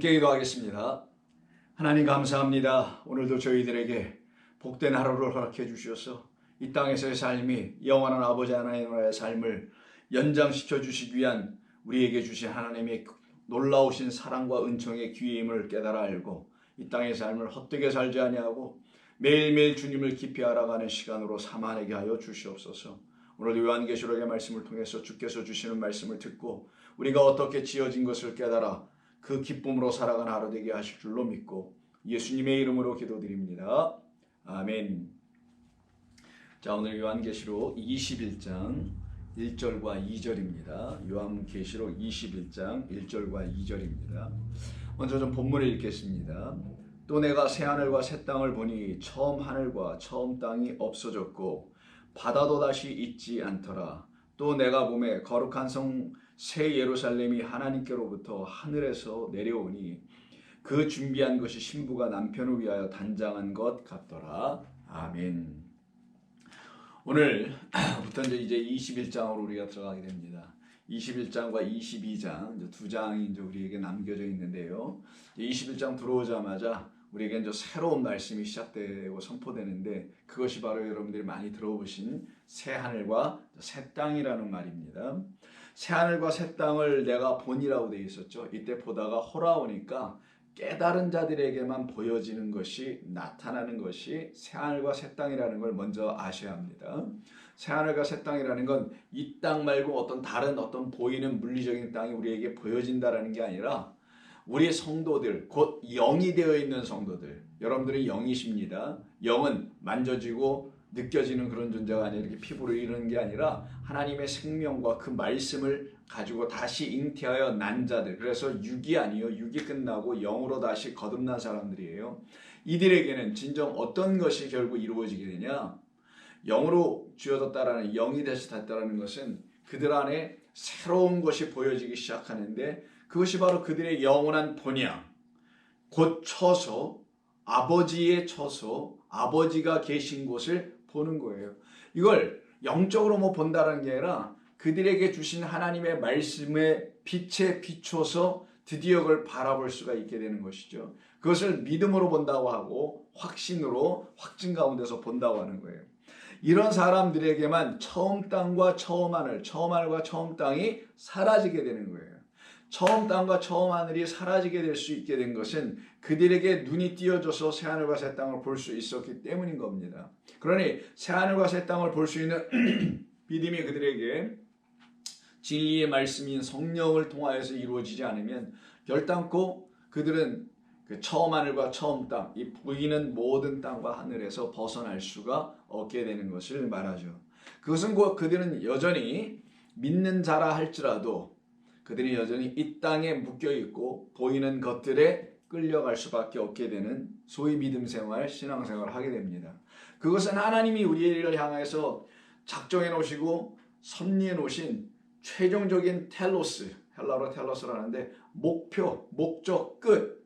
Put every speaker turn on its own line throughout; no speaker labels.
함께 기도하겠습니다. 하나님 감사합니다. 오늘도 저희들에게 복된 하루를 허락해 주셔서 이 땅에서의 삶이 영원한 아버지 하나님의 나라의 삶을 연장시켜 주시기 위한 우리에게 주신 하나님의 놀라우신 사랑과 은총의 귀임을 깨달아 알고 이 땅의 삶을 헛되게 살지 아니하고 매일매일 주님을 깊이 알아가는 시간으로 삼아내게 하여 주시옵소서. 오늘 요한계시록의 말씀을 통해서 주께서 주시는 말씀을 듣고 우리가 어떻게 지어진 것을 깨달아 그 기쁨으로 살아가는 하루 되게 하실 줄로 믿고 예수님의 이름으로 기도드립니다. 아멘. 자, 오늘 요한계시록 21장 1절과 2절입니다. 요한계시록 21장 1절과 2절입니다. 먼저 좀 본문을 읽겠습니다. 또 내가 새 하늘과 새 땅을 보니 처음 하늘과 처음 땅이 없어졌고 바다도 다시 있지 않더라. 또 내가 보매 거룩한 성 새 예루살렘이 하나님께로부터 하늘에서 내려오니 그 준비한 것이 신부가 남편을 위하여 단장한 것 같더라. 아멘. 오늘부터 이제 21장으로 우리가 들어가게 됩니다. 21장과 22장 두 장이 이제 우리에게 남겨져 있는데요. 21장 들어오자마자 우리에게 이제 새로운 말씀이 시작되고 선포되는데 그것이 바로 여러분들이 많이 들어보신 새 하늘과 새 땅이라는 말입니다. 새 하늘과 새 땅을 내가 보니라고 되어 있었죠. 이때 보다가 호라오니까 깨달은 자들에게만 보여지는 것이 나타나는 것이 새 하늘과 새 땅이라는 걸 먼저 아셔야 합니다. 새 하늘과 새 땅이라는 건 이 땅 말고 어떤 다른 어떤 보이는 물리적인 땅이 우리에게 보여진다라는 게 아니라 우리 성도들, 곧 영이 되어 있는 성도들, 여러분들이 영이십니다. 영은 만져지고 느껴지는 그런 존재가 아니라 이렇게 피부로 이루는 게 아니라 하나님의 생명과 그 말씀을 가지고 다시 잉태하여 난 자들, 그래서 육이 아니요, 육이 끝나고 영으로 다시 거듭난 사람들이에요. 이들에게는 진정 어떤 것이 결국 이루어지게 되냐? 영으로 주어졌다라는, 영이 되셨다라는 것은 그들 안에 새로운 것이 보여지기 시작하는데 그것이 바로 그들의 영원한 본향, 곧 처소, 아버지의 처소, 아버지가 계신 곳을 보는 거예요. 이걸 영적으로 본다는 게 아니라 그들에게 주신 하나님의 말씀의 빛에 비춰서 드디어 그걸 바라볼 수가 있게 되는 것이죠. 그것을 믿음으로 본다고 하고 확신으로 확증 가운데서 본다고 하는 거예요. 이런 사람들에게만 처음 땅과 처음 하늘, 처음 하늘과 처음 땅이 사라지게 되는 거예요. 처음 땅과 처음 하늘이 사라지게 될 수 있게 된 것은 그들에게 눈이 띄어져서 새 하늘과 새 땅을 볼 수 있었기 때문인 겁니다. 그러니 새 하늘과 새 땅을 볼 수 있는 믿음이 그들에게 진리의 말씀인 성령을 통하여서 이루어지지 않으면 결단코 그들은 그 처음 하늘과 처음 땅, 이 보이는 모든 땅과 하늘에서 벗어날 수가 없게 되는 것을 말하죠. 그것은 곧 그들은 여전히 믿는 자라 할지라도 그들이 여전히 이 땅에 묶여있고 보이는 것들에 끌려갈 수밖에 없게 되는 소위 믿음 생활, 신앙 생활을 하게 됩니다. 그것은 하나님이 우리를 향해서 작정해 놓으시고 섭리해 놓으신 최종적인 텔로스, 헬라어로 텔로스라는데 목표, 목적, 끝,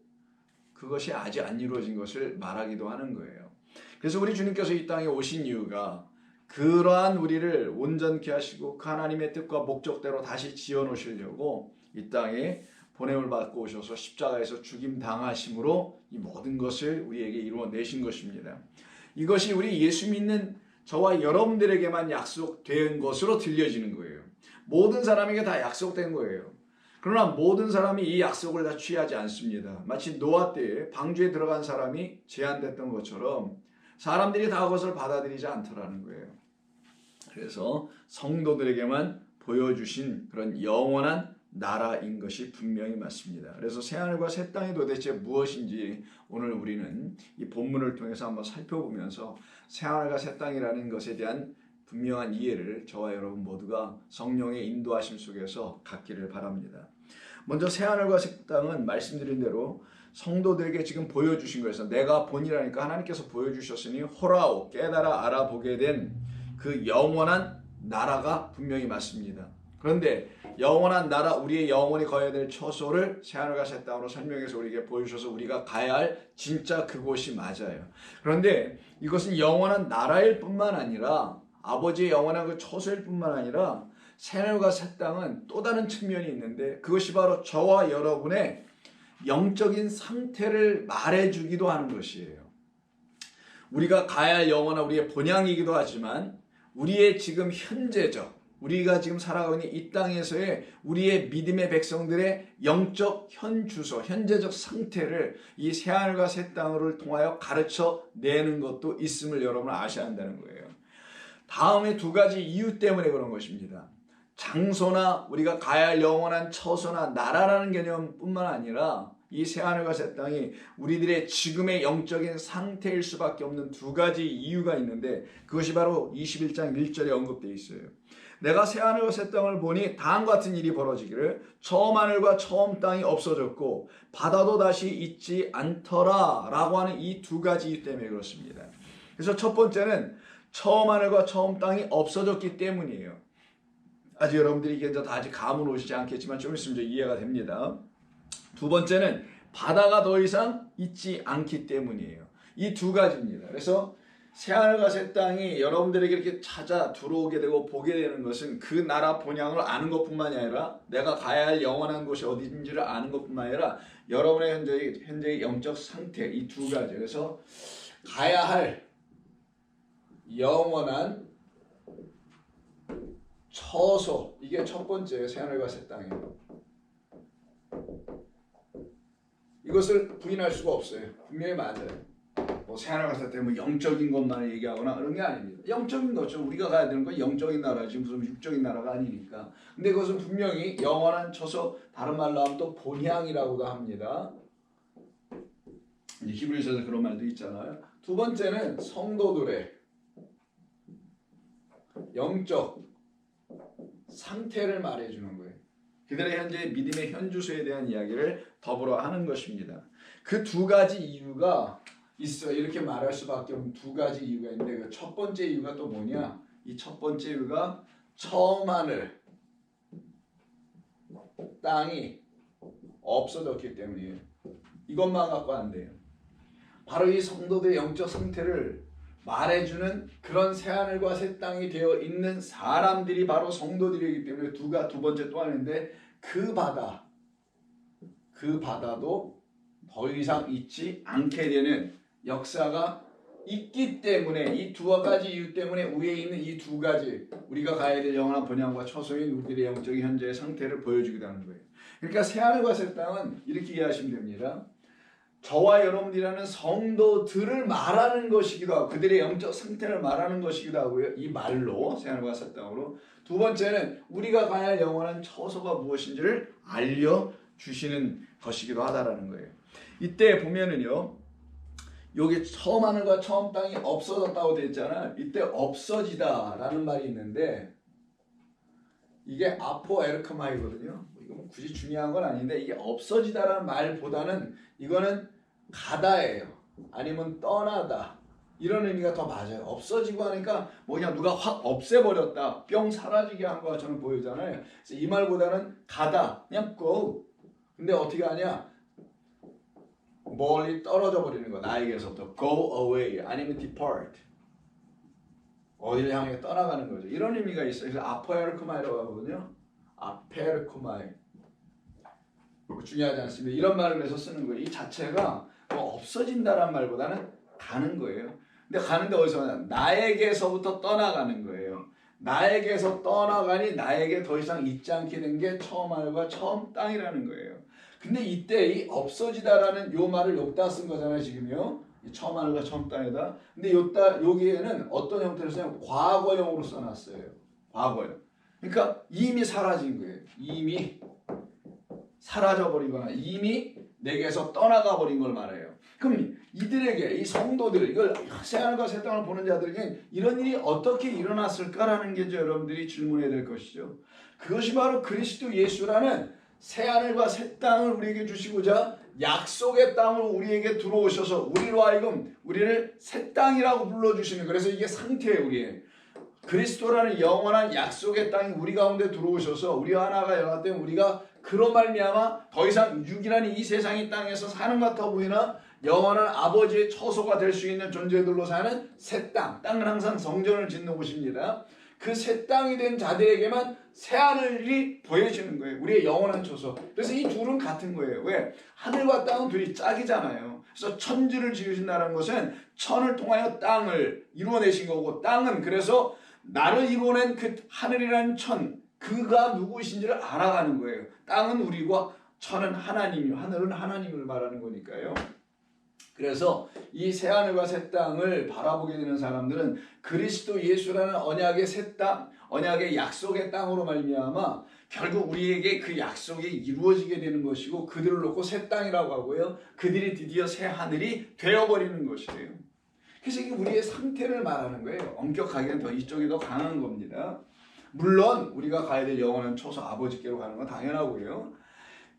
그것이 아직 안 이루어진 것을 말하기도 하는 거예요. 그래서 우리 주님께서 이 땅에 오신 이유가 그러한 우리를 온전케 하시고 그 하나님의 뜻과 목적대로 다시 지어놓으시려고 이 땅에 보냄을 받고 오셔서 십자가에서 죽임 당하심으로 이 모든 것을 우리에게 이루어내신 것입니다. 이것이 우리 예수 믿는 저와 여러분들에게만 약속된 것으로 들려지는 거예요. 모든 사람에게 다 약속된 거예요. 그러나 모든 사람이 이 약속을 다 취하지 않습니다. 마치 노아 때에 방주에 들어간 사람이 제한됐던 것처럼 사람들이 다 그것을 받아들이지 않더라는 거예요. 그래서 성도들에게만 보여주신 그런 영원한 나라인 것이 분명히 맞습니다. 그래서 새하늘과 새 땅이 도대체 무엇인지 오늘 우리는 이 본문을 통해서 한번 살펴보면서 새하늘과 새 땅이라는 것에 대한 분명한 이해를 저와 여러분 모두가 성령의 인도하심 속에서 갖기를 바랍니다. 먼저 새하늘과 새 땅은 말씀드린 대로 성도들에게 지금 보여주신 거에서 내가 본이라니까 하나님께서 보여주셨으니 호라오, 깨달아 알아보게 된 그 영원한 나라가 분명히 맞습니다. 그런데 영원한 나라, 우리의 영혼이 가야 될 처소를 새하늘과 새 땅으로 설명해서 우리에게 보여주셔서 우리가 가야 할 진짜 그곳이 맞아요. 그런데 이것은 영원한 나라일 뿐만 아니라 아버지의 영원한 그 처소일 뿐만 아니라 새하늘과 새 땅은 또 다른 측면이 있는데 그것이 바로 저와 여러분의 영적인 상태를 말해주기도 하는 것이에요. 우리가 가야 할 영원한 우리의 본향이기도 하지만 우리의 지금 현재적 우리가 지금 살아가고 있는 이 땅에서의 우리의 믿음의 백성들의 영적 현주소, 현재적 상태를 이 새하늘과 새 땅을 통하여 가르쳐 내는 것도 있음을 여러분 아셔야 한다는 거예요. 다음에 두 가지 이유 때문에 그런 것입니다. 장소나 우리가 가야 할 영원한 처소나 나라라는 개념뿐만 아니라 이 새하늘과 새 땅이 우리들의 지금의 영적인 상태일 수밖에 없는 두 가지 이유가 있는데 그것이 바로 21장 1절에 언급되어 있어요. 내가 새하늘과 새 땅을 보니 다음과 같은 일이 벌어지기를 처음 하늘과 처음 땅이 없어졌고 바다도 다시 있지 않더라 라고 하는 이 두 가지 이유 때문에 그렇습니다. 그래서 첫 번째는 처음 하늘과 처음 땅이 없어졌기 때문이에요. 아직 여러분들이 이게 다 아직 감은 오시지 않겠지만 좀 있으면 이해가 됩니다. 두 번째는 바다가 더 이상 있지 않기 때문이에요. 이 두 가지입니다. 그래서 새하늘과 새 땅이 여러분들에게 이렇게 찾아 들어오게 되고 보게 되는 것은 그 나라 본향을 아는 것뿐만이 아니라 내가 가야 할 영원한 곳이 어디인지를 아는 것뿐만 아니라 여러분의 현재의 영적 상태 이 두 가지. 그래서 가야 할 영원한 처소 이게 첫 번째예요. 새하늘과 새 땅이에요. 이것을 부인할 수가 없어요. 분명히 맞아요. 뭐 새하늘 갔을 때 뭐 영적인 것만 얘기하거나 그런 게 아닙니다. 영적인 거죠. 우리가 가야 되는 건 영적인 나라지 무슨 육적인 나라가 아니니까. 근데 그것은 분명히 영원한 처소 다른 말로 하면 또 본향이라고도 합니다. 히브리서에서 그런 말도 있잖아요. 두 번째는 성도들의 영적 상태를 말해주는 거예요. 그들의 현재 믿음의 현주소에 대한 이야기를 더불어 하는 것입니다. 그 두 가지 이유가 있어요. 이렇게 말할 수밖에 없는 두 가지 이유가 있는데 그 첫 번째 이유가 또 뭐냐? 이 첫 번째 이유가 처음 하늘 땅이 없어졌기 때문이에요. 이것만 갖고 안 돼요. 바로 이 성도들의 영적 상태를 말해주는 그런 새하늘과 새 땅이 되어 있는 사람들이 바로 성도들이기 때문에 두 번째 또 하는데 그 바다도 더 이상 있지 않게 되는 역사가 있기 때문에 이 두 가지 이유 때문에 위에 있는 이 두 가지 우리가 가야 될 영원한 본향과 처소인 우리들의 영적인 현재의 상태를 보여주기도 하는 거예요. 그러니까 새하늘과 새 땅은 이렇게 이해하시면 됩니다. 저와 여러분들이라는 성도들을 말하는 것이기도 하고 그들의 영적 상태를 말하는 것이기도 하고요. 이 말로 새하늘과 새 땅으로 두 번째는 우리가 가야 할 영원한 처소가 무엇인지를 알려주시는 것이기도 하다라는 거예요. 이때 보면은요. 여기 처음 하늘과 처음 땅이 없어졌다고 되어 있잖아요. 이때 없어지다라는 말이 있는데 이게 아포에르크마이거든요. 이건 굳이 중요한 건 아닌데 이게 없어지다라는 말보다는 이거는 가다예요. 아니면 떠나다. 이런 의미가 더 맞아요. 없어지고 하니까 뭐냐 누가 확 없애버렸다. 뿅 사라지게 한 것처럼 보이잖아요. 그래서 이 말보다는 가다. 그냥 go. 근데 어떻게 하냐? 멀리 떨어져 버리는 거. 나에게서부터 go away 아니면 depart. 어디를 향해 떠나가는 거죠. 이런 의미가 있어요. 그래서 아포에르크마이라고 하거든요. 아페르크마이. 중요하지 않습니다. 이런 말을 해서 쓰는 거예요. 이 자체가 뭐 없어진다란 말보다는 가는 거예요. 근데 가는데 어디서 가냐? 나에게서부터 떠나가는 거예요. 나에게서 떠나가니 나에게 더 이상 있지 않게 된 게 처음 하늘과 처음 땅이라는 거예요. 근데 이때 이 없어지다라는 요 말을 여기다 쓴 거잖아요. 지금요. 처음 하늘과 처음 땅이다. 근데 여기에는 어떤 형태로 쓰냐면 과거형으로 써놨어요. 과거형. 그러니까 이미 사라진 거예요. 이미 사라져버리거나 이미 내게서 떠나가 버린 걸 말해요. 그럼 이들에게 이 성도들 이걸 새하늘과 새 땅을 보는 자들에게 이런 일이 어떻게 일어났을까라는 게 이제 여러분들이 질문해야 될 것이죠. 그것이 바로 그리스도 예수라는 새하늘과 새 땅을 우리에게 주시고자 약속의 땅으로 우리에게 들어오셔서 우리로 하여금 우리를 새 땅이라고 불러주시는 거예요. 그래서 이게 상태예요. 우리의 그리스도라는 영원한 약속의 땅이 우리 가운데 들어오셔서 우리와 하나가 연합되면 우리가 그로 말미암아 더 이상 육이라는 이 세상의 땅에서 사는 것 같아 보이나 영원한 아버지의 처소가 될 수 있는 존재들로 사는 새 땅. 땅은 항상 성전을 짓는 곳입니다. 그 새 땅이 된 자들에게만 새 하늘이 보여지는 거예요. 우리의 영원한 초소. 그래서 이 둘은 같은 거예요. 왜? 하늘과 땅은 둘이 짝이잖아요. 그래서 천지를 지으신다는 것은 천을 통하여 땅을 이루어내신 거고, 땅은 그래서 나를 이루어낸 그 하늘이라는 천, 그가 누구이신지를 알아가는 거예요. 땅은 우리고 천은 하나님이요, 하늘은 하나님을 말하는 거니까요. 그래서 이 새하늘과 새 땅을 바라보게 되는 사람들은 그리스도 예수라는 언약의 새 땅, 언약의 약속의 땅으로 말미암아 결국 우리에게 그 약속이 이루어지게 되는 것이고, 그들을 놓고 새 땅이라고 하고요, 그들이 드디어 새 하늘이 되어버리는 것이에요. 그래서 이게 우리의 상태를 말하는 거예요. 엄격하게는 더 이쪽이 더 강한 겁니다. 물론 우리가 가야 될 영원한 초소 아버지께로 가는 건 당연하고요.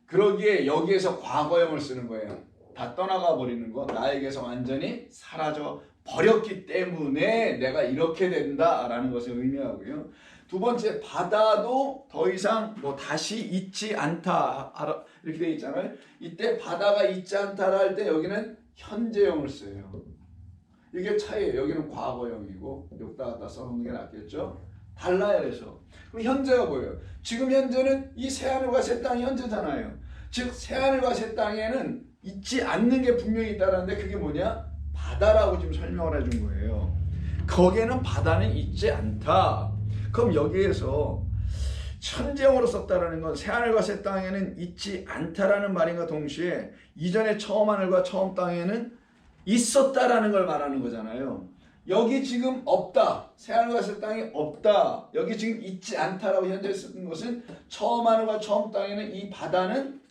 그러기에 여기에서 과거형을 쓰는 거예요. 다 떠나가 버리는 거, 나에게서 완전히 사라져 버렸기 때문에 내가 이렇게 된다라는 것을 의미하고요. 두 번째, 바다도 더 이상 뭐 다시 있지 않다 이렇게 되어 있잖아요. 이때 바다가 있지 않다라 할 때 여기는 현재형을 써요. 이게 차이예요. 여기는 과거형이고 여기다 갖다 써놓는 게 낫겠죠. 달라요. 그래서 그럼 현재가 뭐예요? 지금 현재는 이 새하늘과 새 땅이 현재잖아요. 즉 새하늘과 새 땅에는 있지 않는 게 분명히 있다는데 그게 뭐냐? 바다라고 지금 설명을 해준 거예요. 거기에는 바다는 있지 않다. 그럼 여기에서 천재형으로 썼다라는 건 새하늘과 새 땅에는 있지 않다라는 말인가 동시에 이전에 처음 하늘과 처음 땅에는 있었다라는 걸 말하는 거잖아요. 여기 지금 없다. 새하늘과 새 땅이 없다. 여기 지금 있지 않다라고 현재 쓴 것은 처음 하늘과 처음 땅에는 이 바다는,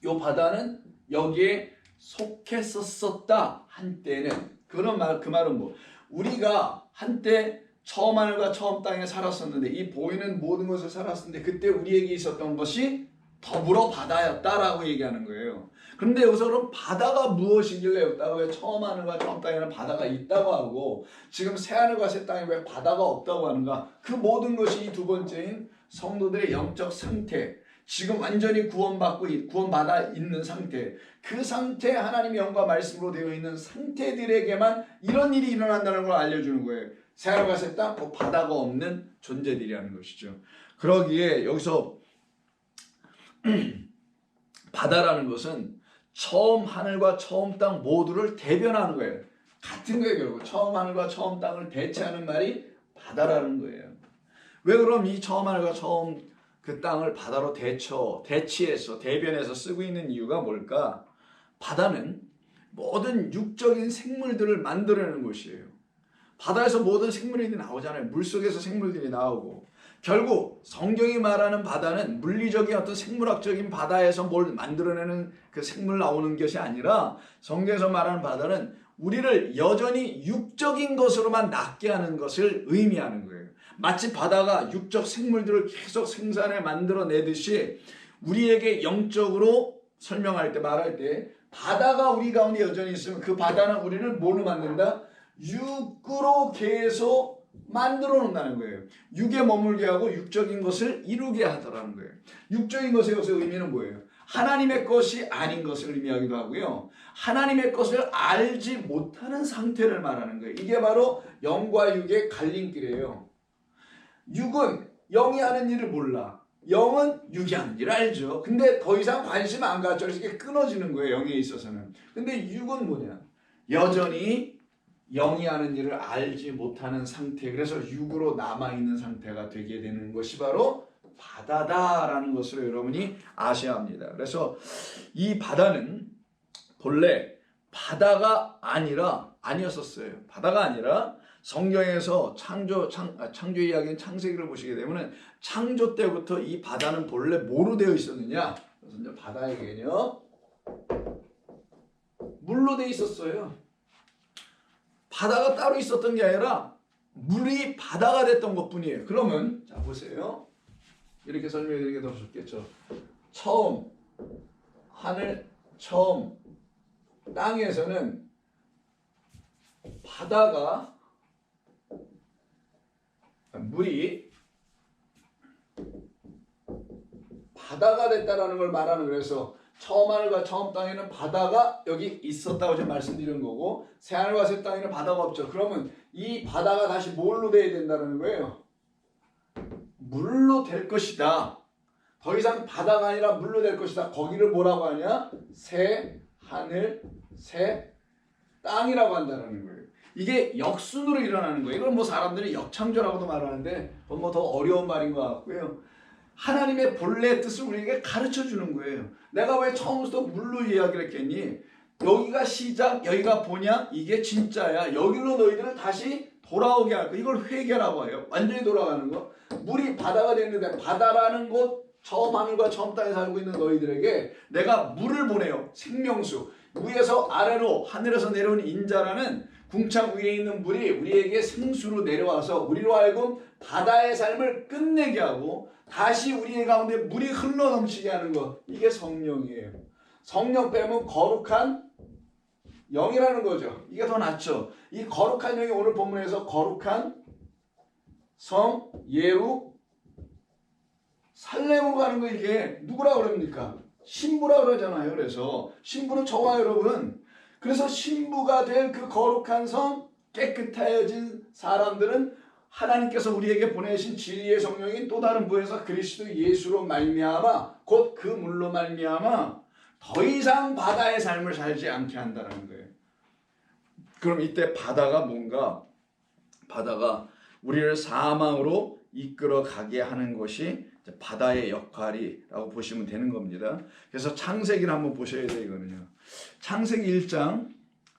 요 바다는 여기에 속했었다. 한때는. 그런 말, 그 말은 뭐? 우리가 한때 처음 하늘과 처음 땅에 살았었는데, 이 보이는 모든 것을 살았었는데 그때 우리에게 있었던 것이 더불어 바다였다라고 얘기하는 거예요. 그런데 여기서 그럼 바다가 무엇이길래 없다고, 왜 처음 하늘과 처음 땅에는 바다가 있다고 하고 지금 새 하늘과 새 땅에 왜 바다가 없다고 하는가? 그 모든 것이 이 두 번째인 성도들의 영적 상태, 지금 완전히 구원받아 있는 상태, 그 상태, 하나님의 영과 말씀으로 되어 있는 상태들에게만 이런 일이 일어난다는 걸 알려주는 거예요. 새 하늘과 새 땅, 바다가 없는 존재들이라는 것이죠. 그러기에 여기서 바다라는 것은 처음 하늘과 처음 땅 모두를 대변하는 거예요. 같은 거예요. 결국 처음 하늘과 처음 땅을 대체하는 말이 바다라는 거예요. 왜 그럼 이 처음 하늘과 처음 그 땅을 바다로 대치해서 대변해서 쓰고 있는 이유가 뭘까? 바다는 모든 육적인 생물들을 만들어내는 곳이에요. 바다에서 모든 생물이 나오잖아요. 물속에서 생물들이 나오고, 결국 성경이 말하는 바다는 물리적인 어떤 생물학적인 바다에서 뭘 만들어내는 그 생물 나오는 것이 아니라, 성경에서 말하는 바다는 우리를 여전히 육적인 것으로만 낫게 하는 것을 의미하는 거예요. 마치 바다가 육적 생물들을 계속 생산해 만들어내듯이 우리에게 영적으로 설명할 때, 말할 때 바다가 우리 가운데 여전히 있으면 그 바다는 우리를 뭘로 만든다? 육으로 계속 만들어 놓는다는 거예요. 육에 머물게 하고 육적인 것을 이루게 하더라는 거예요. 육적인 것의 의미는 뭐예요? 하나님의 것이 아닌 것을 의미하기도 하고요, 하나님의 것을 알지 못하는 상태를 말하는 거예요. 이게 바로 영과 육의 갈림길이에요. 육은 영이 하는 일을 몰라. 영은 육이 하는 일을 알죠. 근데 더 이상 관심 안 갖죠. 그래서 이게 끊어지는 거예요, 영에 있어서는. 근데 육은 뭐냐? 여전히 영이 하는 일을 알지 못하는 상태, 그래서 육으로 남아있는 상태가 되게 되는 것이 바로 바다다라는 것을 여러분이 아셔야 합니다. 그래서 이 바다는 본래 바다가 아니었었어요. 바다가 아니라 성경에서 창조 이야기인 창세기를 보시게 되면 창조 때부터 이 바다는 본래 뭐로 되어 있었느냐? 그래서 이제 바다의 개념, 물로 되어 있었어요. 바다가 따로 있었던 게 아니라 물이 바다가 됐던 것뿐이에요. 그러면 자 보세요. 이렇게 설명해 드리는 게 더 좋겠죠. 처음 하늘, 처음 땅에서는 바다가, 물이 바다가 됐다라는 걸 말하는, 그래서 처음 하늘과 처음 땅에는 바다가 여기 있었다고 제가 말씀드린 거고, 새 하늘과 새 땅에는 바다가 없죠. 그러면 이 바다가 다시 뭘로 돼야 된다는 거예요? 물로 될 것이다. 더 이상 바다가 아니라 물로 될 것이다. 거기를 뭐라고 하냐? 새 하늘, 새 땅이라고 한다는 거예요. 이게 역순으로 일어나는 거예요. 이걸 뭐 사람들이 역창조라고도 말하는데 뭐 더 어려운 말인 것 같고요. 하나님의 본래의 뜻을 우리에게 가르쳐 주는 거예요. 내가 왜 처음부터 물로 이야기를 했겠니? 여기가 시작, 여기가 본향, 이게 진짜야. 여기로 너희들을 다시 돌아오게 할 거. 이걸 회개라고 해요. 완전히 돌아가는 거. 물이 바다가 됐는데 바다라는 곳, 처음 하늘과 처음 땅에 살고 있는 너희들에게 내가 물을 보내요. 생명수. 위에서 아래로 하늘에서 내려온 인자라는 궁창 위에 있는 물이 우리에게 생수로 내려와서 우리로 하여금 바다의 삶을 끝내게 하고 다시 우리의 가운데 물이 흘러넘치게 하는 것. 이게 성령이에요. 성령 빼면 거룩한 영이라는 거죠. 이게 더 낫죠. 이 거룩한 영이 오늘 본문에서 거룩한 성 예루 살렘으로 가는 거. 이게 누구라고 그럽니까? 신부라고 그러잖아요. 그래서 신부는 저와 여러분, 그래서 신부가 될 그 거룩한 성, 깨끗해진 사람들은 하나님께서 우리에게 보내신 진리의 성령이 또 다른 부에서 그리스도 예수로 말미암아 곧 그 물로 말미암아 더 이상 바다의 삶을 살지 않게 한다는 거예요. 그럼 이때 바다가 뭔가? 바다가 우리를 사망으로 이끌어 가게 하는 것이 바다의 역할이라고 보시면 되는 겁니다. 그래서 창세기를 한번 보셔야 돼요. 이거는요. 창세기 1장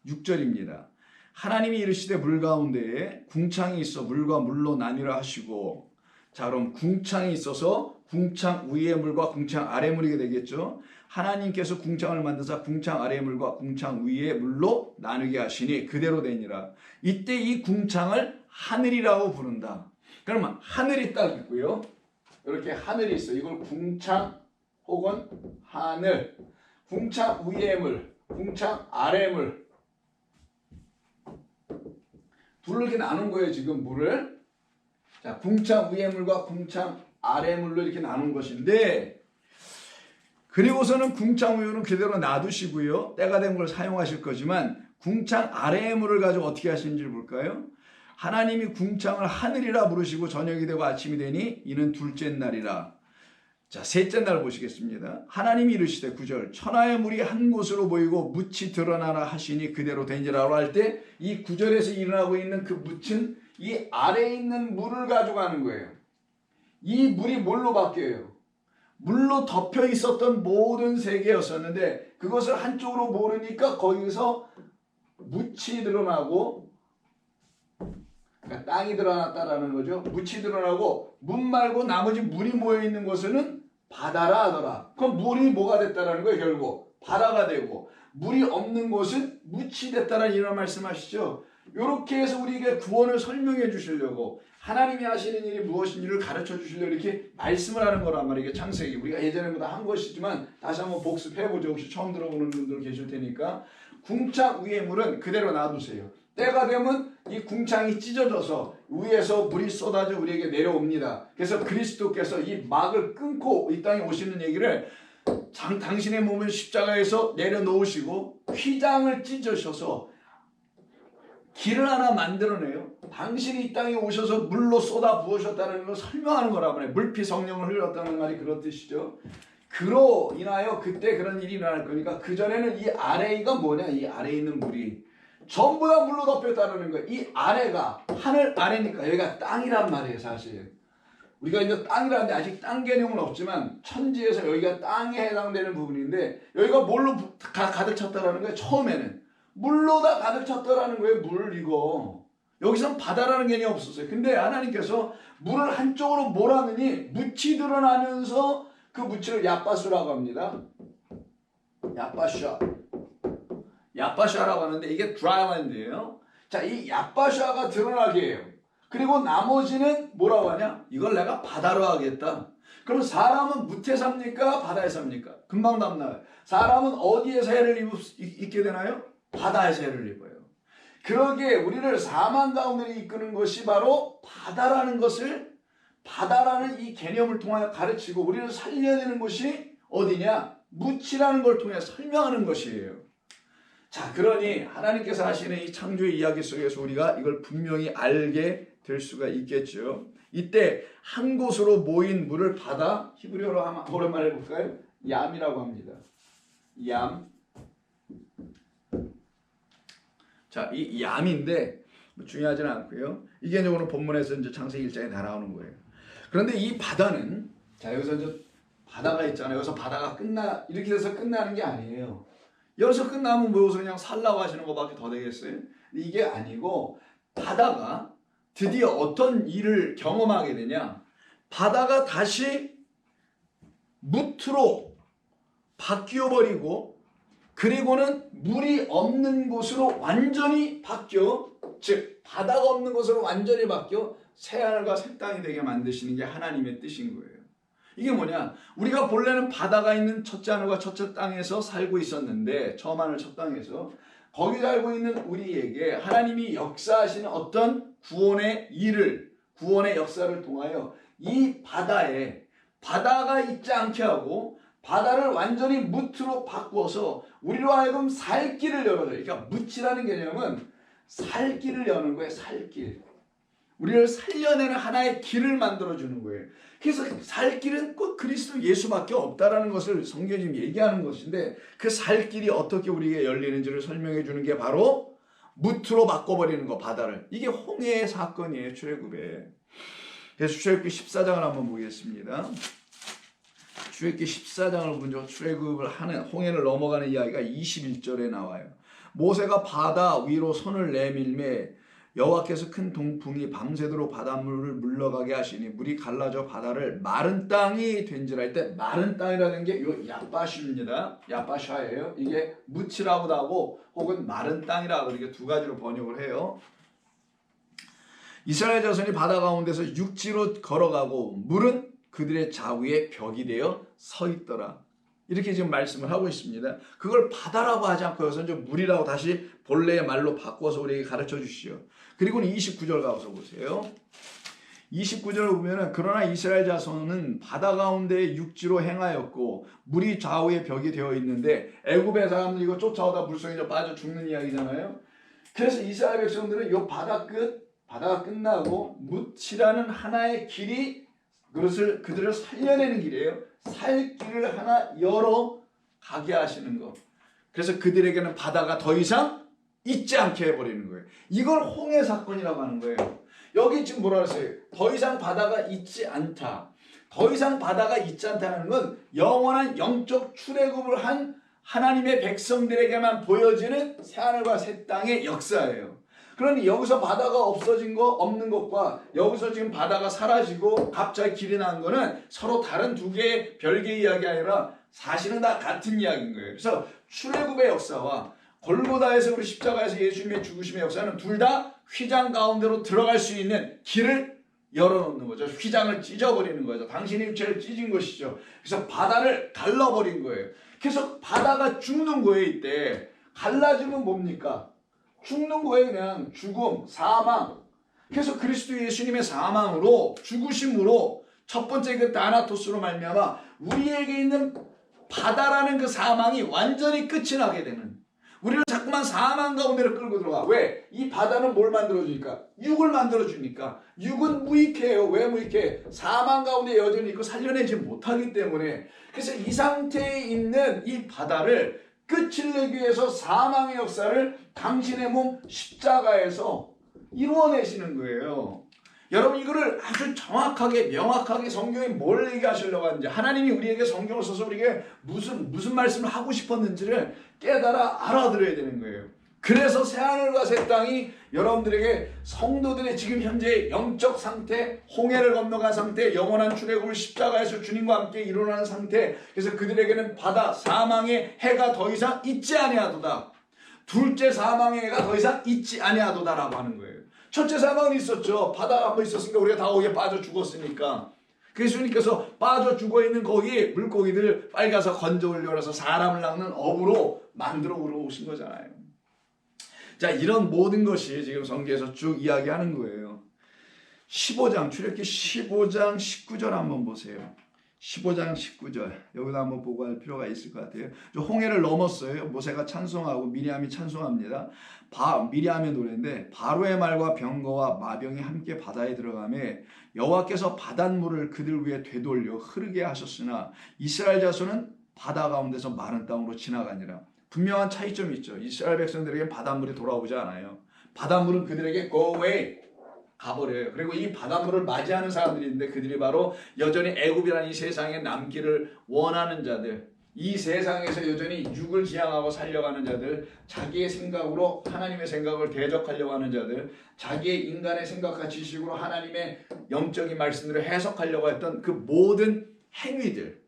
6절입니다. 하나님이 이르시되 물 가운데에 궁창이 있어 물과 물로 나뉘라 하시고. 자, 그럼 궁창이 있어서 궁창 위의 물과 궁창 아래 물이게 되겠죠. 하나님께서 궁창을 만드사 궁창 아래의 물과 궁창 위의 물로 나누게 하시니 그대로 되니라. 이때 이 궁창을 하늘이라고 부른다. 그러면 하늘이 딱 있고요. 이렇게 하늘이 있어. 이걸 궁창 혹은 하늘. 궁창 위의 물, 궁창 아래의 물. 둘로 이렇게 나눈 거예요. 지금 물을. 자, 궁창 위의 물과 궁창 아래의 물로 이렇게 나눈 것인데, 그리고서는 궁창 위의 물은 그대로 놔두시고요. 때가 된 걸 사용하실 거지만 궁창 아래의 물을 가지고 어떻게 하시는지 볼까요? 하나님이 궁창을 하늘이라 부르시고 저녁이 되고 아침이 되니 이는 둘째 날이라. 자, 셋째 날 보시겠습니다. 하나님이 이르시되 9절 천하의 물이 한 곳으로 모이고 묻이 드러나라 하시니 그대로 되니라고 할 때 이 9절에서 일어나고 있는 그 묻은 이 아래에 있는 물을 가져가는 거예요. 이 물이 뭘로 바뀌어요? 물로 덮여 있었던 모든 세계였었는데 그것을 한쪽으로 모르니까 거기서 묻이 드러나고, 그러니까 땅이 드러났다라는 거죠. 묻이 드러나고 문 말고 나머지 물이 모여 있는 곳은 바다라 하더라. 그럼 물이 뭐가 됐다라는 거예요. 결국 바다가 되고 물이 없는 곳은 묻이 됐다라는 이런 말씀하시죠. 이렇게 해서 우리에게 구원을 설명해 주시려고 하나님이 하시는 일이 무엇인지를 가르쳐 주시려고 이렇게 말씀을 하는 거란 말이에요. 창세기 우리가 예전에보다 한 것이지만 다시 한번 복습해보죠. 혹시 처음 들어보는 분들 계실 테니까. 궁창 위의 물은 그대로 놔두세요. 때가 되면 이 궁창이 찢어져서 위에서 물이 쏟아져 우리에게 내려옵니다. 그래서 그리스도께서 이 막을 끊고 이 땅에 오시는 얘기를 당신의 몸을 십자가에서 내려놓으시고 휘장을 찢으셔서 길을 하나 만들어내요. 당신이 이 땅에 오셔서 물로 쏟아 부으셨다는 걸 설명하는 거란 말이에요. 물피 성령을 흘렸다는 말이 그런 뜻이죠. 그로 인하여 그때 그런 일이 일어날 거니까 그전에는 이 아래가 뭐냐? 이 아래에 있는 물이 전부 다 물로 덮였다는 거예요. 이 아래가 하늘 아래니까 여기가 땅이란 말이에요. 사실 우리가 이제 땅이라는데 아직 땅 개념은 없지만 천지에서 여기가 땅에 해당되는 부분인데 여기가 뭘로 가득 찼다라는 거예요. 처음에는 물로 다 가득 찼다라는 거예요. 물 이거 여기서는 바다라는 개념이 없었어요. 근데 하나님께서 물을 한쪽으로 몰아넣으니 묻이 드러나면서 그 묻이를 야빠수라고 합니다. 야빠샤라고 하는데 이게 드라이랜드예요. 자, 이 야빠샤가 드러나게 해요. 그리고 나머지는 뭐라고 하냐? 이걸 내가 바다로 하겠다. 그럼 사람은 묻에 삽니까? 바다에 삽니까? 금방 답 나와요. 사람은 어디에서 해를 입게 되나요? 바다에서 해를 입어요. 그러기에 우리를 사망 가운데 이끄는 것이 바로 바다라는 것을, 바다라는 이 개념을 통하여 가르치고 우리를 살려내는 것이 어디냐? 묻이라는 걸 통해 설명하는 것이에요. 자, 그러니 하나님께서 하시는 이 창조의 이야기 속에서 우리가 이걸 분명히 알게 될 수가 있겠죠. 이때 한 곳으로 모인 물을 바다, 히브리어로 한번 오랜만에 해볼까요? 얌이라고 합니다. 얌. 자, 이 얌인데 중요하지는 않고요. 이게 이제 오늘 본문에서 이제 창세기 1장에 다 나오는 거예요. 그런데 이 바다는, 자, 여기서 이제 바다가 있잖아요. 여기서 바다가 이렇게 돼서 끝나는 게 아니에요. 여기서 끝나면 뭐 여기서 그냥 살라고 하시는 것밖에 더 되겠어요? 이게 아니고 바다가 드디어 어떤 일을 경험하게 되냐? 바다가 다시 무트로 바뀌어 버리고, 그리고는 물이 없는 곳으로 완전히 바뀌어, 즉 바다가 없는 곳으로 완전히 바뀌어 새하늘과 새 땅이 되게 만드시는 게 하나님의 뜻인 거예요. 이게 뭐냐? 우리가 본래는 바다가 있는 첫째 하늘과 첫째 땅에서 살고 있었는데, 처음 하늘 첫 땅에서 거기 살고 있는 우리에게 하나님이 역사하시는 어떤 구원의 일을, 구원의 역사를 통하여 이 바다에 바다가 있지 않게 하고 바다를 완전히 무트로 바꾸어서 우리로 하여금 살 길을 열어줘요. 그러니까 무치라는 개념은 살 길을 여는 거예요. 살 길. 우리를 살려내는 하나의 길을 만들어주는 거예요. 그래서 살 길은 꼭 그리스도 예수밖에 없다라는 것을 성경이 지금 얘기하는 것인데, 그 살 길이 어떻게 우리에게 열리는지를 설명해 주는 게 바로 무트로 바꿔버리는 거, 바다를. 이게 홍해의 사건이에요. 출애굽에. 그래서 출애굽기 14장을 한번 보겠습니다. 출애굽기 14장을 먼저 출애굽을 하는, 홍해를 넘어가는 이야기가 21절에 나와요. 모세가 바다 위로 손을 내밀매 여호와께서 큰 동풍이 밤새도록 바닷물을 물러가게 하시니 물이 갈라져 바다를 마른 땅이 된지라. 할 때 마른 땅이라는 게 요 야바시입니다. 야바샤예요. 이게 무치라고도 하고 혹은 마른 땅이라고, 이렇게 두 가지로 번역을 해요. 이스라엘 자손이 바다 가운데서 육지로 걸어가고 물은 그들의 좌우에 벽이 되어 서 있더라. 이렇게 지금 말씀을 하고 있습니다. 그걸 바다라고 하지 않고 여기서 좀 물이라고 다시 본래의 말로 바꿔서 우리에게 가르쳐 주시죠. 그리고는 29절 가서 보세요. 29절을 보면은 그러나 이스라엘 자손은 바다 가운데 육지로 행하였고 물이 좌우에 벽이 되어 있는데, 애굽의 사람들 이거 쫓아오다 물속에 빠져 죽는 이야기잖아요. 그래서 이스라엘 백성들은 이 바다 끝, 바다가 끝나고 무치라는 하나의 길이 그들을 살려내는 길이에요. 살 길을 하나 열어 가게 하시는 것. 그래서 그들에게는 바다가 더 이상 있지 않게 해버리는 거예요. 이걸 홍해 사건이라고 하는 거예요. 여기 지금 뭐라 그랬어요? 더 이상 바다가 있지 않다. 더 이상 바다가 있지 않다는 건 영원한 영적 출애굽을 한 하나님의 백성들에게만 보여지는 새하늘과 새 땅의 역사예요. 그러니 여기서 바다가 없어진 거, 없는 것과 여기서 지금 바다가 사라지고 갑자기 길이 난 거는 서로 다른 두 개의 별개의 이야기 아니라 사실은 다 같은 이야기인 거예요. 그래서 출애굽의 역사와 골고다에서 우리 십자가에서 예수님의 죽으심의 역사는 둘 다 휘장 가운데로 들어갈 수 있는 길을 열어놓는 거죠. 휘장을 찢어버리는 거죠. 당신의 육체를 찢은 것이죠. 그래서 바다를 갈라버린 거예요. 그래서 바다가 죽는 거예요. 이때 갈라지면 뭡니까? 죽는 거예요. 그냥 죽음, 사망. 그래서 그리스도 예수님의 사망으로, 죽으심으로 첫 번째 그 다나토스로 말미암아 우리에게 있는 바다라는 그 사망이 완전히 끝이 나게 되는, 우리를 자꾸만 사망 가운데로 끌고 들어가. 왜? 이 바다는 뭘 만들어주니까? 육을 만들어주니까. 육은 무익해요. 왜 무익해? 사망 가운데 여전히 있고 살려내지 못하기 때문에. 그래서 이 상태에 있는 이 바다를 끝을 내기 위해서 사망의 역사를 당신의 몸 십자가에서 이루어내시는 거예요. 여러분, 이거를 아주 정확하게 명확하게 성경이 뭘 얘기하시려고 하는지, 하나님이 우리에게 성경을 써서 우리에게 무슨 말씀을 하고 싶었는지를 깨달아 알아들어야 되는 거예요. 그래서 새하늘과 새 땅이 여러분들에게 성도들의 지금 현재 영적 상태, 홍해를 건너간 상태, 영원한 출애굽을 십자가에서 주님과 함께 일어나는 상태, 그래서 그들에게는 바다, 사망의 해가 더 이상 있지 아니하도다. 둘째 사망의 해가 더 이상 있지 아니하도다라고 하는 거예요. 첫째 사망은 있었죠. 바다 한번 있었으니까 우리가 다 거기에 빠져 죽었으니까. 그래서 예수님께서 빠져 죽어 있는 거기 물고기들 빨리 가서 건져 올려서 사람을 낚는 어부로 만들어 오신 거잖아요. 자, 이런 모든 것이 지금 성경에서 쭉 이야기하는 거예요. 15장, 출애굽기 15장 19절 한번 보세요. 15장 19절 여기도 한번 보고 할 필요가 있을 것 같아요. 홍해를 넘었어요. 모세가 찬송하고 미리암이 찬송합니다. 미리암의 노래인데 바로의 말과 병거와 마병이 함께 바다에 들어가매 여호와께서 바닷물을 그들 위에 되돌려 흐르게 하셨으나 이스라엘 자손은 바다 가운데서 마른 땅으로 지나가니라. 분명한 차이점이 있죠. 이스라엘 백성들에게 바닷물이 돌아오지 않아요. 바닷물은 그들에게 go away 가버려요. 그리고 이 바닷물을 맞이하는 사람들이 있는데 그들이 바로 여전히 애굽이라는 이 세상에 남기를 원하는 자들, 이 세상에서 여전히 육을 지향하고 살려가는 자들, 자기의 생각으로 하나님의 생각을 대적하려고 하는 자들, 자기의 인간의 생각과 지식으로 하나님의 영적인 말씀들을 해석하려고 했던 그 모든 행위들,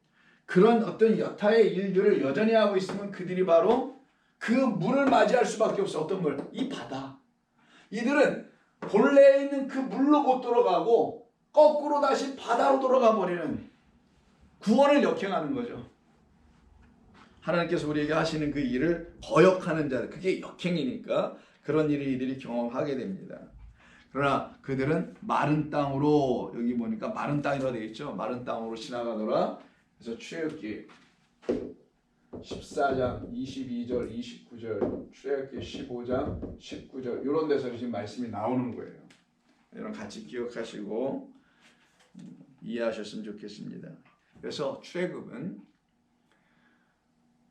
그런 어떤 여타의 일들을 여전히 하고 있으면 그들이 바로 그 물을 맞이할 수밖에 없어. 어떤 물? 이 바다. 이들은 본래에 있는 그 물로 못 들어가고 거꾸로 다시 바다로 돌아가 버리는 구원을 역행하는 거죠. 하나님께서 우리에게 하시는 그 일을 거역하는 자들, 그게 역행이니까 그런 일을 이들이 경험하게 됩니다. 그러나 그들은 마른 땅으로, 여기 보니까 마른 땅이라고 되어 있죠. 마른 땅으로 지나가더라. 그래서 출애굽기 14장 22절 29절 출애굽기 15장 19절 이런 데서 지금 말씀이 나오는 거예요. 여러분 같이 기억하시고 이해하셨으면 좋겠습니다. 그래서 출애굽은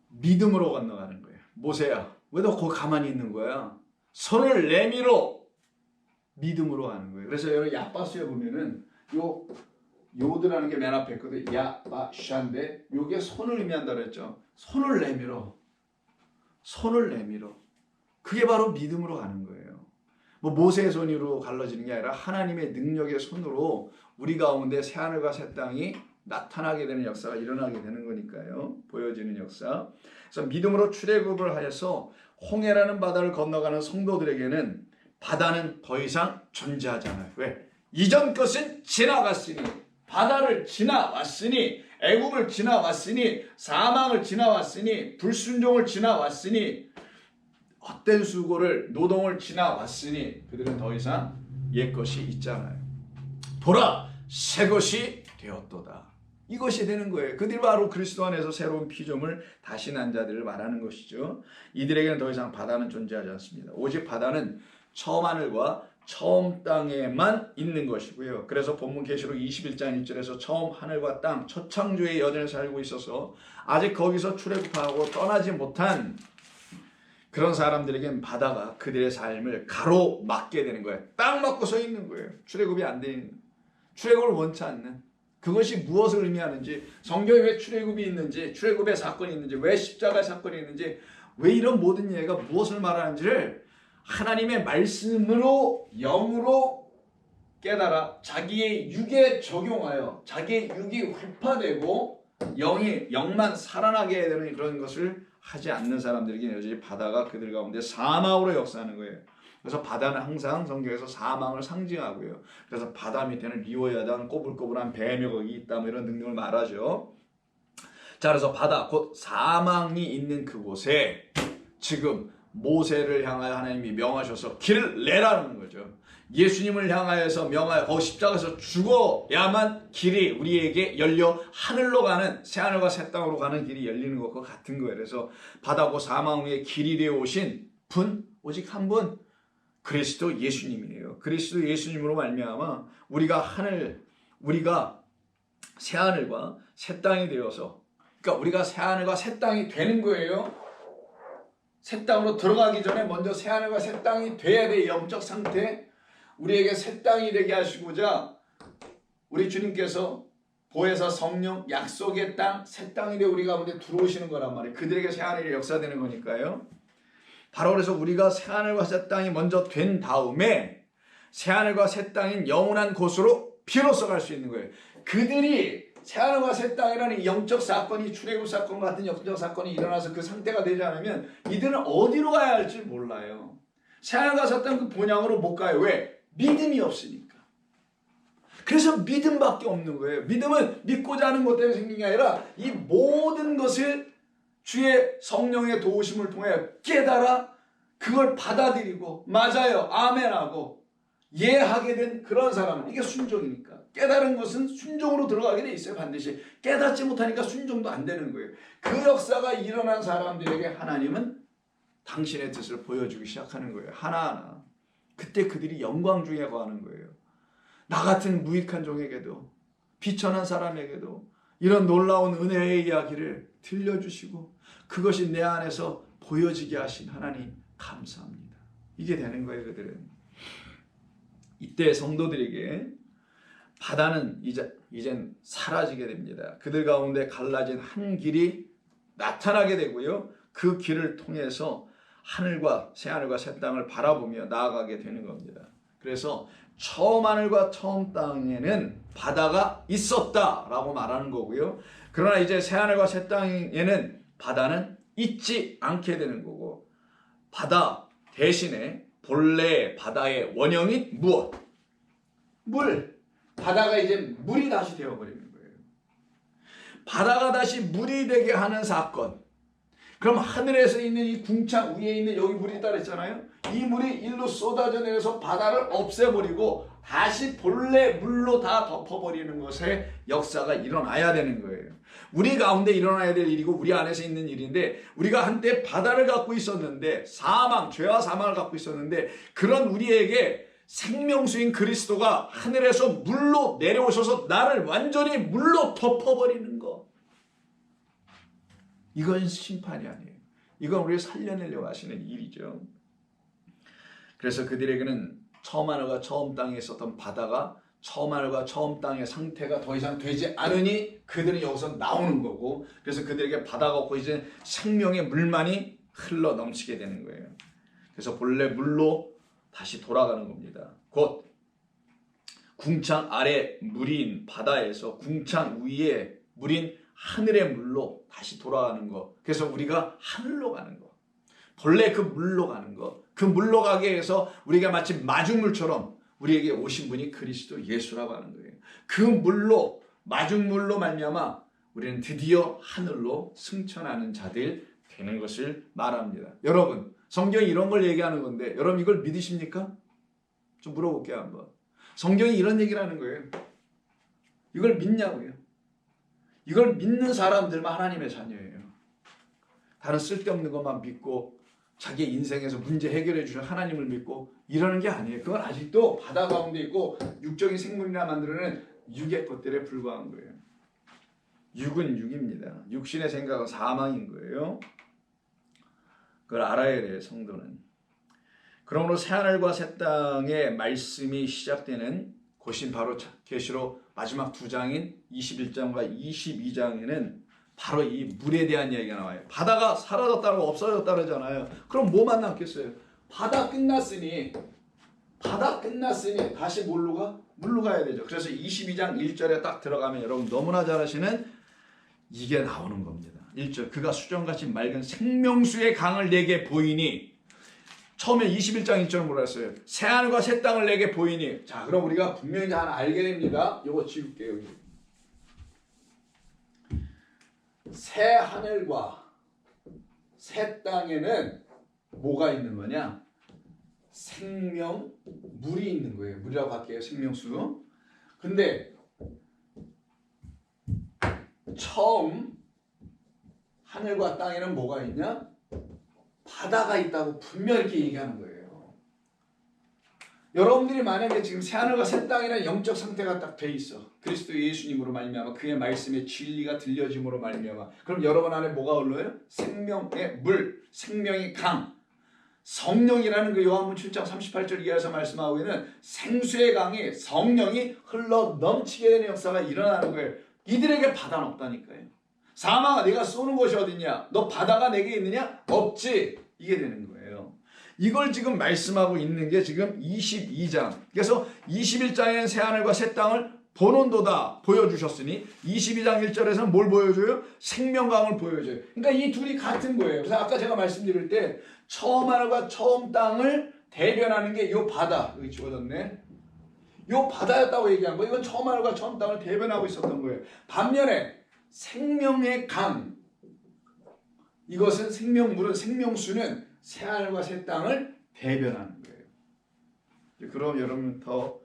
믿음으로 건너가는 거예요. 모세야, 왜 너 거기 가만히 있는 거야? 손을 내밀어 믿음으로 가는 거예요. 그래서 여러분 야바수에 보면은 요드라는 게 맨 앞에 있거든. 야바샤인데 요게 손을 의미한다 그랬죠. 손을 내밀어. 손을 내밀어. 그게 바로 믿음으로 가는 거예요. 뭐 모세의 손으로 갈라지는 게 아니라 하나님의 능력의 손으로 우리 가운데 새하늘과 새 땅이 나타나게 되는 역사가 일어나게 되는 거니까요. 보여지는 역사. 그래서 믿음으로 출애굽을 하여서 홍해라는 바다를 건너가는 성도들에게는 바다는 더 이상 존재하지 않아요. 왜? 이전 것은 지나갔으니, 바다를 지나왔으니, 애굽을 지나왔으니, 사망을 지나왔으니, 불순종을 지나왔으니, 헛된 수고를, 노동을 지나왔으니 그들은 더 이상 옛것이 있잖아요. 보라, 새것이 되었도다. 이것이 되는 거예요. 그들이 바로 그리스도 안에서 새로운 피조물 다시 난 자들을 말하는 것이죠. 이들에게는 더 이상 바다는 존재하지 않습니다. 오직 바다는 처음 하늘과 처음 땅에만 있는 것이고요. 그래서 본문 계시록 21장 1절에서 처음 하늘과 땅, 첫 창조에 여전히 살고 있어서 아직 거기서 출애굽하고 떠나지 못한 그런 사람들에게는 바다가 그들의 삶을 가로막게 되는 거예요. 딱 막고 서 있는 거예요. 출애굽이 안 되는, 출애굽을 원치 않는, 그것이 무엇을 의미하는지, 성경에 왜 출애굽이 있는지, 출애굽의 사건이 있는지, 왜 십자가 사건이 있는지, 왜 이런 모든 예가 무엇을 말하는지를 하나님의 말씀으로, 영으로 깨달아 자기의 육에 적용하여 자기의 육이 회파되고 영만 살아나게 되는 그런 것을 하지 않는 사람들에게 여전히 바다가 그들 가운데 사망으로 역사하는 거예요. 그래서 바다는 항상 성경에서 사망을 상징하고요. 그래서 바다 밑에는 리워야단 꼬불꼬불한 뱀이 있다, 뭐 이런 등등을 말하죠. 자, 그래서 바다 곧 사망이 있는 그곳에 지금 모세를 향하여 하나님이 명하셔서 길을 내라는 거죠. 예수님을 향하여서 명하여 십자가에서 죽어야만 길이 우리에게 열려 하늘로 가는, 새하늘과 새 땅으로 가는 길이 열리는 것과 같은 거예요. 그래서 바다고 사망 위에 길이 되어 오신 분, 오직 한 분, 그리스도 예수님이에요. 그리스도 예수님으로 말미암아 우리가 새하늘과 새 땅이 되어서, 그러니까 우리가 새하늘과 새 땅이 되는 거예요. 새 땅으로 들어가기 전에 먼저 새하늘과 새 땅이 돼야 돼. 영적 상태. 우리에게 새 땅이 되게 하시고자 우리 주님께서 보혜사 성령 약속의 땅, 새 땅이 되어 우리 가운데 들어오시는 거란 말이에요. 그들에게 새하늘이 역사되는 거니까요. 바로 그래서 우리가 새하늘과 새 땅이 먼저 된 다음에 새하늘과 새 땅인 영원한 곳으로 비로소 갈 수 있는 거예요. 그들이 새하늘과 새 땅이라는 영적 사건이, 출애굽 사건 같은 영적 사건이 일어나서 그 상태가 되지 않으면 이들은 어디로 가야 할지 몰라요. 새하늘과 새 땅 그 본향으로 못 가요. 왜? 믿음이 없으니까. 그래서 믿음밖에 없는 거예요. 믿음은 믿고자 하는 것 때문에 생긴 게 아니라 이 모든 것을 주의 성령의 도우심을 통해 깨달아 그걸 받아들이고 맞아요, 아멘하고 예하게 된 그런 사람, 이게 순종이니까. 깨달은 것은 순종으로 들어가게 돼 있어요. 반드시. 깨닫지 못하니까 순종도 안 되는 거예요. 그 역사가 일어난 사람들에게 하나님은 당신의 뜻을 보여주기 시작하는 거예요. 하나하나. 그때 그들이 영광 중에 거하는 거예요. 나 같은 무익한 종에게도, 비천한 사람에게도 이런 놀라운 은혜의 이야기를 들려주시고 그것이 내 안에서 보여지게 하신 하나님 감사합니다. 이게 되는 거예요. 그들은. 이때 성도들에게 바다는 이젠 사라지게 됩니다. 그들 가운데 갈라진 한 길이 나타나게 되고요. 그 길을 통해서 새하늘과 새 땅을 바라보며 나아가게 되는 겁니다. 그래서 처음 하늘과 처음 땅에는 바다가 있었다라고 말하는 거고요. 그러나 이제 새하늘과 새 땅에는 바다는 있지 않게 되는 거고, 바다 대신에 본래 바다의 원형이 무엇? 물. 바다가 이제 물이 다시 되어버리는 거예요. 바다가 다시 물이 되게 하는 사건. 그럼 하늘에서 있는 이 궁창 위에 있는 여기 물이 있다 그랬잖아요. 이 물이 일로 쏟아져 내려서 바다를 없애버리고 다시 본래 물로 다 덮어버리는 것의 역사가 일어나야 되는 거예요. 우리 가운데 일어나야 될 일이고 우리 안에서 있는 일인데, 우리가 한때 바다를 갖고 있었는데, 죄와 사망을 갖고 있었는데, 그런 우리에게 생명수인 그리스도가 하늘에서 물로 내려오셔서 나를 완전히 물로 덮어버리는 것. 이건 심판이 아니에요. 이건 우리를 살려내려고 하시는 일이죠. 그래서 그들에게는 처음 하늘과 처음 땅에 있었던 바다가 처음 하늘과 처음 땅의 상태가 더 이상 되지 않으니 그들은 여기서 나오는 거고, 그래서 그들에게 바다가 없고 이제 생명의 물만이 흘러 넘치게 되는 거예요. 그래서 본래 물로 다시 돌아가는 겁니다. 곧 궁창 아래 물인 바다에서 궁창 위에 물인 하늘의 물로 다시 돌아가는 것. 그래서 우리가 하늘로 가는 것. 본래 그 물로 가는 것. 그 물로 가게 해서 우리가 마치 마중물처럼 우리에게 오신 분이 그리스도 예수라고 하는 거예요. 그 물로, 마중물로 말미암아 우리는 드디어 하늘로 승천하는 자들 되는 것을 말합니다. 여러분, 성경이 이런 걸 얘기하는 건데 여러분 이걸 믿으십니까? 좀 물어볼게요 한번. 성경이 이런 얘기를 하는 거예요. 이걸 믿냐고요. 이걸 믿는 사람들만 하나님의 자녀예요. 다른 쓸데없는 것만 믿고 자기 인생에서 문제 해결해 주신 하나님을 믿고 이러는 게 아니에요. 그건 아직도 바다 가운데 있고 육적인 생물이나 만들어낸 육의 것들에 불과한 거예요. 육은 육입니다. 육신의 생각은 사망인 거예요. 그걸 알아야 돼요, 성도는. 그러므로 새하늘과 새 땅의 말씀이 시작되는 곳인 바로 계시록 마지막 2장인 21장과 22장에는 바로 이 물에 대한 이야기가 나와요. 바다가 사라졌다고 없어졌다 그러잖아요. 그럼 뭐만 남겠어요? 바다 끝났으니 다시 뭘로 가? 물로 가야 되죠. 그래서 22장 1절에 딱 들어가면 여러분 너무나 잘 아시는 이게 나오는 겁니다. 1절, 그가 수정같이 맑은 생명수의 강을 내게 보이니, 처음에 21장 1절은 뭐라 했어요? 새하늘과 새 땅을 내게 보이니. 자, 그럼 우리가 분명히 하나 알게 됩니다. 이거 지울게요. 여기. 새 하늘과 새 땅에는 뭐가 있는 거냐? 생명, 물이 있는 거예요. 물이라고 할게요. 생명수. 근데 처음 하늘과 땅에는 뭐가 있냐? 바다가 있다고 분명히 이렇게 얘기하는 거예요. 여러분들이 만약에 지금 새하늘과 새 땅이라는 영적 상태가 딱 돼 있어. 그리스도 예수님으로 말미암아 그의 말씀의 진리가 들려짐으로 말미암아. 그럼 여러분 안에 뭐가 흘러요? 생명의 물, 생명의 강. 성령이라는 그 요한복음 7장 38절 이하에서 말씀하고 있는 생수의 강이, 성령이 흘러 넘치게 되는 역사가 일어나는 거예요. 이들에게 바다는 없다니까요. 사망아, 내가 쏘는 곳이 어딨냐? 너 바다가 내게 있느냐? 없지. 이게 되는 거예요. 이걸 지금 말씀하고 있는 게 지금 22장. 그래서 21장에는 새하늘과 새 땅을 보는도다 보여주셨으니 22장 1절에서는 뭘 보여줘요? 생명강을 보여줘요. 그러니까 이 둘이 같은 거예요. 그래서 아까 제가 말씀드릴 때 처음 하늘과 처음 땅을 대변하는 게 이 바다. 여기 지워졌네. 이 바다였다고 얘기한 거예요. 이건 처음 하늘과 처음 땅을 대변하고 있었던 거예요. 반면에 생명의 강, 이것은 생명물은, 생명수는 새하늘과 새 땅을 대변하는 거예요. 그럼 여러분 더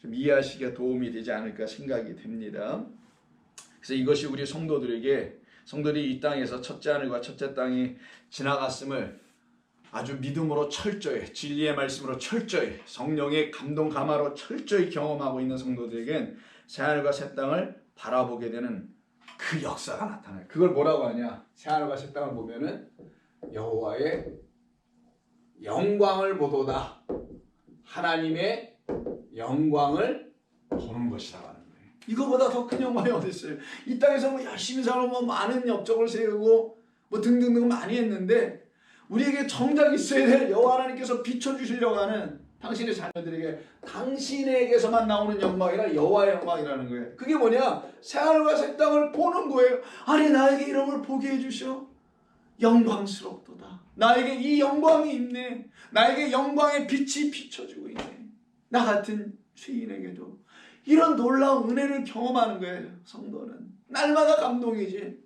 좀 이해하시기에 도움이 되지 않을까 생각이 됩니다. 그래서 이것이 우리 성도들이 이 땅에서 첫째 하늘과 첫째 땅이 지나갔음을 아주 믿음으로 철저히, 진리의 말씀으로 철저히, 성령의 감동 감화로 철저히 경험하고 있는 성도들에겐 새하늘과 새 땅을 바라보게 되는 그 역사가 나타나요. 그걸 뭐라고 하냐? 새하늘과 새 땅을 보면은 여호와의 영광을 보도다. 하나님의 영광을 보는 것이라고 하는 거예요. 이거보다 더 큰 영광이 어디 있어요? 이 땅에서 뭐 열심히 살고 많은 업적을 세우고 등등등 많이 했는데 우리에게 정작 있어야 될 여호와 하나님께서 비춰주시려고 하는 당신의 자녀들에게 당신에게서만 나오는 영광이라 여호와의 영광이라는 거예요. 그게 뭐냐? 새하늘과 새 땅을 보는 거예요. 아니 나에게 이런 걸 보게 해주셔. 영광스럽도다. 나에게 이 영광이 있네. 나에게 영광의 빛이 비춰주고 있네. 나 같은 죄인에게도 이런 놀라운 은혜를 경험하는 거예요. 성도는 날마다 감동이지.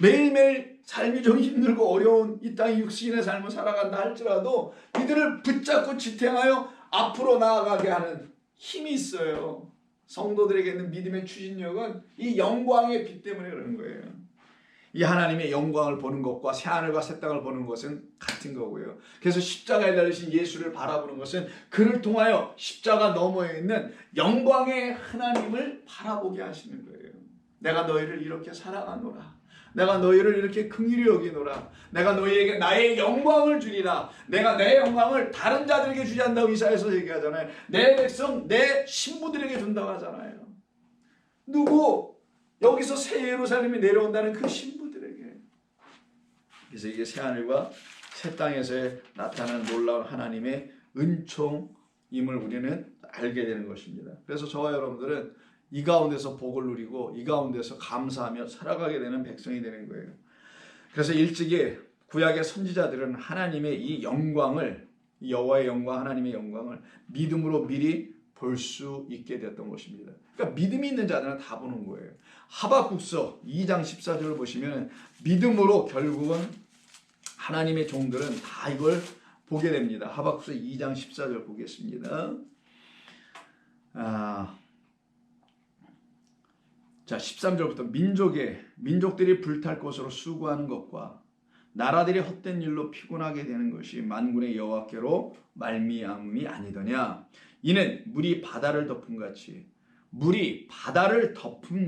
매일매일 삶이 좀 힘들고 어려운 이 땅의 육신의 삶을 살아간다 할지라도 이들을 붙잡고 지탱하여 앞으로 나아가게 하는 힘이 있어요. 성도들에게 있는 믿음의 추진력은 이 영광의 빛 때문에 그러는 거예요. 이 하나님의 영광을 보는 것과 새하늘과 새 땅을 보는 것은 같은 거고요. 그래서 십자가에 달리신 예수를 바라보는 것은 그를 통하여 십자가 너머에 있는 영광의 하나님을 바라보게 하시는 거예요. 내가 너희를 이렇게 사랑하노라. 내가 너희를 이렇게 긍휼히 여기노라. 내가 너희에게 나의 영광을 주리라. 내가 내 영광을 다른 자들에게 주지 않는다고 이사야서 얘기하잖아요. 내 백성, 내 신부들에게 준다고 하잖아요. 누구? 여기서 새 예루살렘이 내려온다는 그 신부들에게. 그래서 이게 새하늘과 새 땅에서 나타나는 놀라운 하나님의 은총임을 우리는 알게 되는 것입니다. 그래서 저와 여러분들은 이 가운데서 복을 누리고 이 가운데서 감사하며 살아가게 되는 백성이 되는 거예요. 그래서 일찍이 구약의 선지자들은 하나님의 이 영광을, 여호와의 영광, 하나님의 영광을 믿음으로 미리 볼 수 있게 됐던 것입니다. 그러니까 믿음이 있는 자들은 다 보는 거예요. 하박국서 2장 14절을 보시면 믿음으로 결국은 하나님의 종들은 다 이걸 보게 됩니다. 하박국서 2장 14절 보겠습니다. 자, 13절부터 민족들이 불탈 것으로 수고하는 것과 나라들이 헛된 일로 피곤하게 되는 것이 만군의 여호와께로 말미암음이 아니더냐. 이는 물이 바다를 덮음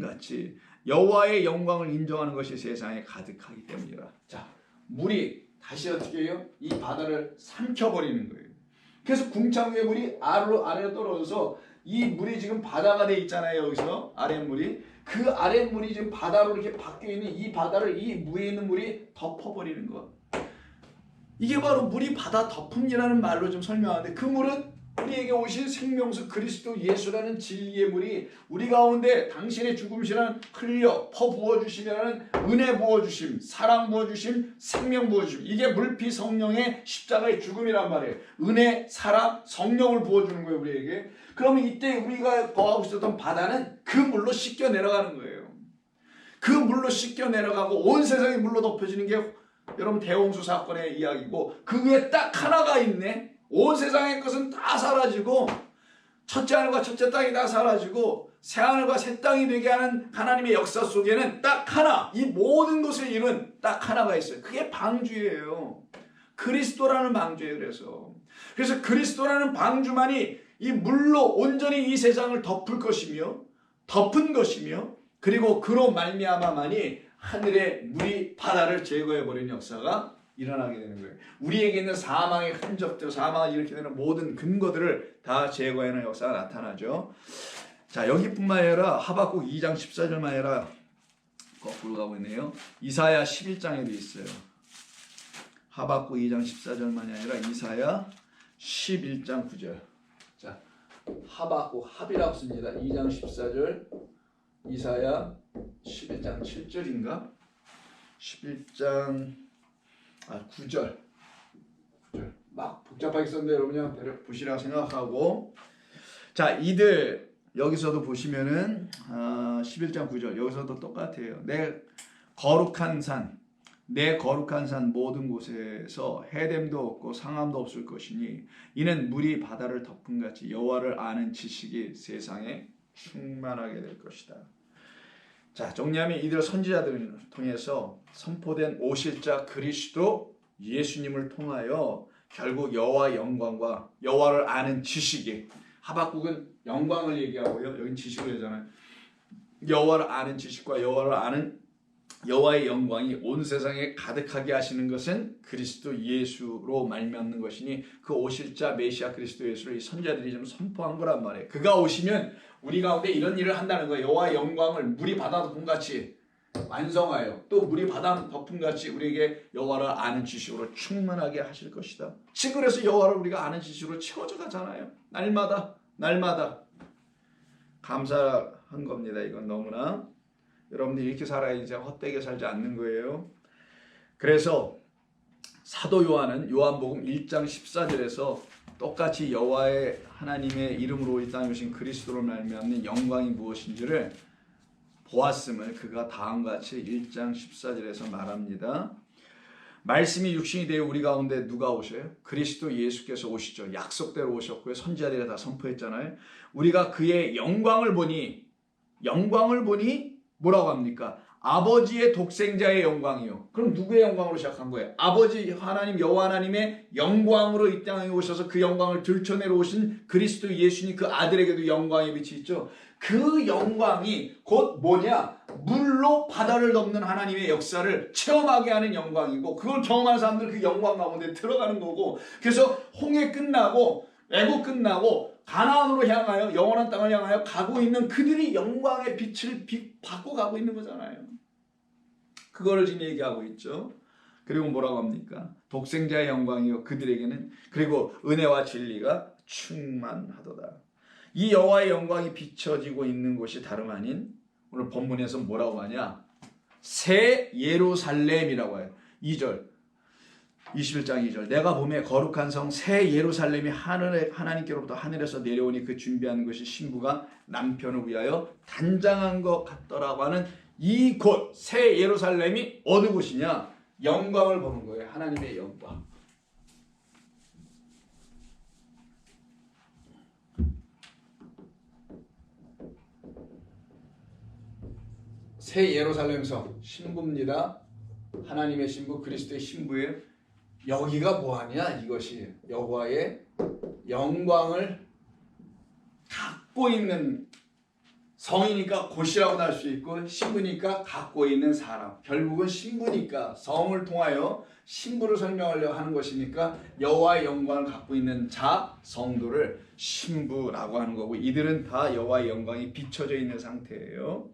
같이 여호와의 영광을 인정하는 것이 세상에 가득하기 때문이라. 자, 물이 다시 어떻게 해요? 이 바다를 삼켜버리는 거예요. 그래서 궁창 위에 물이 아래로 떨어져서 이 물이 지금 바다가 돼 있잖아요. 여기서 아랫물이. 그 아랫물이 지금 바다로 이렇게 바뀌어 있는 이 바다를 이 위에 있는 물이 덮어버리는 것. 이게 바로 물이 바다 덮음이라는 말로 좀 설명하는데 그 물은 우리에게 오신 생명수 그리스도 예수라는 진리의 물이 우리 가운데 당신의 죽음이라는 흘려 퍼부어주시라는 은혜 부어주심, 사랑 부어주심, 생명 부어주심. 이게 물피 성령의 십자가의 죽음이란 말이에요. 은혜, 사랑, 성령을 부어주는 거예요 우리에게. 그러면 이때 우리가 거하고 있었던 바다는 그 물로 씻겨 내려가는 거예요. 그 물로 씻겨 내려가고 온 세상이 물로 덮여지는 게 여러분 대홍수 사건의 이야기고 그 위에 딱 하나가 있네. 온 세상의 것은 다 사라지고 첫째 하늘과 첫째 땅이 다 사라지고 새 하늘과 새 땅이 되게 하는 하나님의 역사 속에는 딱 하나, 이 모든 것을 이룬 딱 하나가 있어요. 그게 방주예요. 그리스도라는 방주예요. 그래서 그리스도라는 방주만이 이 물로 온전히 이 세상을 덮은 것이며 그리고 그로 말미암아만이 하늘의 물이 바다를 제거해버리는 역사가 일어나게 되는 거예요. 우리에게 있는 사망의 흔적들, 사망을 일으키게 되는 모든 근거들을 다 제거하는 역사가 나타나죠. 자, 여기뿐만 아니라 하박국 2장 14절만 아니라 거꾸로 가고 있네요. 이사야 11장에도 있어요. 하박국 2장 14절만이 아니라 이사야 11장 9절. 자, 하박국 합이라고 씁니다. 2장 14절, 이사야 11장 7절인가? 11장 9절. 막 복잡하게 썼는데 여러분이 한번 보시라고 생각하고, 자, 이들 여기서도 보시면은 11장 9절 여기서도 똑같아요. 내 거룩한 산, 내 거룩한 산 모든 곳에서 해됨도 없고 상함도 없을 것이니 이는 물이 바다를 덮음같이 여호와를 아는 지식이 세상에 충만하게 될 것이다. 자, 정리하면 이들 선지자들을 통해서 선포된 오실 자 그리스도 예수님을 통하여 결국 여호와의 영광과 여호와를 아는 지식이, 하박국은 영광을 얘기하고요, 여긴 지식을 얘기하잖아요. 여호와를 아는 지식과 여호와를 아는 여호와의 영광이 온 세상에 가득하게 하시는 것은 그리스도 예수로 말미암는 것이니 그 오실 자 메시아 그리스도 예수를 이 선지자들이 좀 선포한 거란 말이에요. 그가 오시면 우리 가운데 이런 일을 한다는 거예요. 여호와의 영광을 물이 바다 덮음같이 완성하여 또 물이 바다 덮음같이 우리에게 여호와를 아는 지식으로 충만하게 하실 것이다. 지금 그래서 여호와를 우리가 아는 지식으로 채워져 가잖아요. 날마다 감사한 겁니다. 이건 너무나 여러분들이 이렇게 살아야 이제 헛되게 살지 않는 거예요. 그래서 사도 요한은 요한복음 1장 14절에서 똑같이 여호와의 하나님의 이름으로 이 땅에 오신 그리스도로 말미암는 영광이 무엇인지를 보았음을 그가 다음같이 1장 14절에서 말합니다. 말씀이 육신이 되어 우리 가운데 누가 오셔요? 그리스도 예수께서 오시죠. 약속대로 오셨고요. 선지자들이 다 선포했잖아요. 우리가 그의 영광을 보니 뭐라고 합니까? 아버지의 독생자의 영광이요. 그럼 누구의 영광으로 시작한 거예요? 아버지 하나님 여호와 하나님의 영광으로 이 땅에 오셔서 그 영광을 들춰내러 오신 그리스도 예수님 그 아들에게도 영광의 빛이 있죠. 그 영광이 곧 뭐냐? 물로 바다를 덮는 하나님의 역사를 체험하게 하는 영광이고, 그걸 경험하는 사람들 그 영광 가운데 들어가는 거고, 그래서 홍해 끝나고 애국 끝나고 가나안으로 향하여 영원한 땅을 향하여 가고 있는 그들이 영광의 빛을 받고 가고 있는 거잖아요. 그거를 지금 얘기하고 있죠. 그리고 뭐라고 합니까? 독생자의 영광이요 그들에게는 그리고 은혜와 진리가 충만하도다. 이 여호와의 영광이 비춰지고 있는 곳이 다름 아닌 오늘 본문에서 뭐라고 하냐? 새 예루살렘이라고 해요. 2절 21장 2절 내가 보매 거룩한 성 새 예루살렘이 하나님께로부터 하늘에서 내려오니 그 준비한 것이 신부가 남편을 위하여 단장한 것 같더라고 하는 이 곳 새 예루살렘이 어느 곳이냐? 영광을 보는 거예요. 하나님의 영광. 새 예루살렘 성 신부입니다. 하나님의 신부 그리스도의 신부예요. 여기가 뭐하냐? 이것이 여호와의 영광을 갖고 있는 성이니까 곳이라고도 할 수 있고 신부니까 갖고 있는 사람. 결국은 신부니까 성을 통하여 신부를 설명하려고 하는 것이니까 여호와의 영광을 갖고 있는 자 성도를 신부라고 하는 거고, 이들은 다 여호와의 영광이 비춰져 있는 상태예요.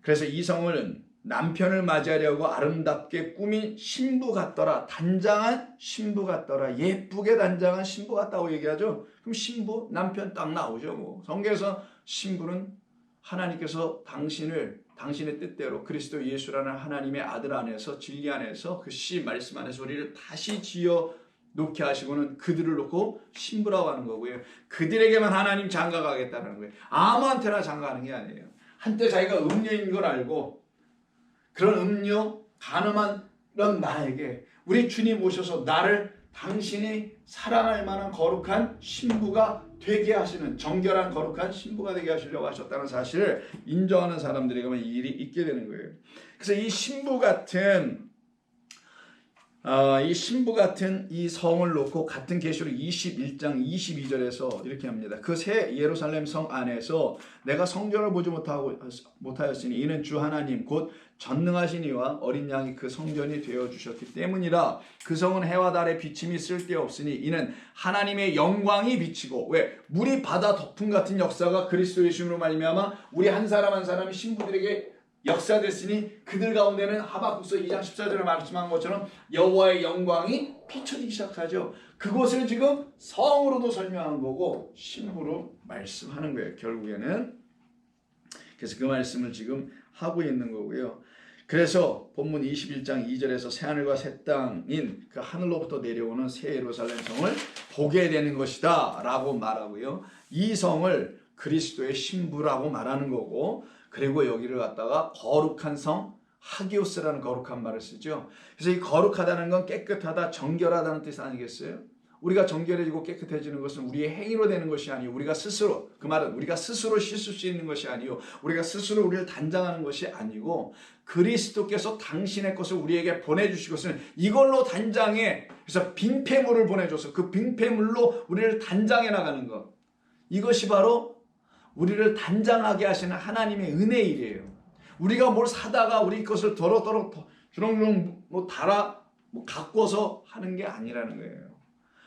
그래서 이 성을 남편을 맞이하려고 아름답게 꾸민 신부 같더라. 단장한 신부 같더라. 예쁘게 단장한 신부 같다고 얘기하죠. 그럼 신부, 남편 딱 나오죠. 뭐. 성경에서 신부는 하나님께서 당신의 뜻대로 그리스도 예수라는 하나님의 아들 안에서 진리 안에서 그 씨 말씀 안에서 우리를 다시 지어 놓게 하시고는 그들을 놓고 신부라고 하는 거고요. 그들에게만 하나님 장가가겠다는 거예요. 아무한테나 장가가는 게 아니에요. 한때 자기가 음녀인 걸 알고 그런 음녀, 가늠한 이런 나에게 우리 주님 오셔서 나를 당신이 사랑할 만한 거룩한 신부가 되게 하시는, 정결한 거룩한 신부가 되게 하시려고 하셨다는 사실을 인정하는 사람들에게만 이 일이 있게 되는 거예요. 그래서 이 신부 같은 이 성을 놓고 같은 계시록 21장 22절에서 이렇게 합니다. 그 새 예루살렘 성 안에서 내가 성전을 보지 못하였으니 이는 주 하나님 곧 전능하신 이와 어린 양이 그 성전이 되어주셨기 때문이라. 그 성은 해와 달의 비침이 쓸데없으니 이는 하나님의 영광이 비치고, 왜? 물이 바다 덮음 같은 역사가 그리스도 예수님으로 말미암아 우리 한 사람 한 사람이 신부들에게 역사됐으니 그들 가운데는 하박국서 2장 14절에 말씀한 것처럼 여호와의 영광이 비춰지기 시작하죠. 그곳을 지금 성으로도 설명한 거고 신부로 말씀하는 거예요. 결국에는. 그래서 그 말씀을 지금 하고 있는 거고요. 그래서 본문 21장 2절에서 새하늘과 새 땅인 그 하늘로부터 내려오는 새 예루살렘 성을 보게 되는 것이다 라고 말하고요. 이 성을 그리스도의 신부라고 말하는 거고, 그리고 여기를 갖다가 거룩한 성, 하기오스라는 거룩한 말을 쓰죠. 그래서 이 거룩하다는 건 깨끗하다, 정결하다는 뜻 아니겠어요? 우리가 정결해지고 깨끗해지는 것은 우리의 행위로 되는 것이 아니요, 우리가 스스로, 그 말은 우리가 스스로 씻을 수 있는 것이 아니요, 우리가 스스로 우리를 단장하는 것이 아니고 그리스도께서 당신의 것을 우리에게 보내주신 것은 이걸로 단장해, 그래서 빙폐물을 보내줘서 그 빙폐물로 우리를 단장해 나가는 것, 이것이 바로 우리를 단장하게 하시는 하나님의 은혜의 일이에요. 우리가 뭘 사다가 우리 것을 주렁주렁 달아 가꿔서 하는 게 아니라는 거예요.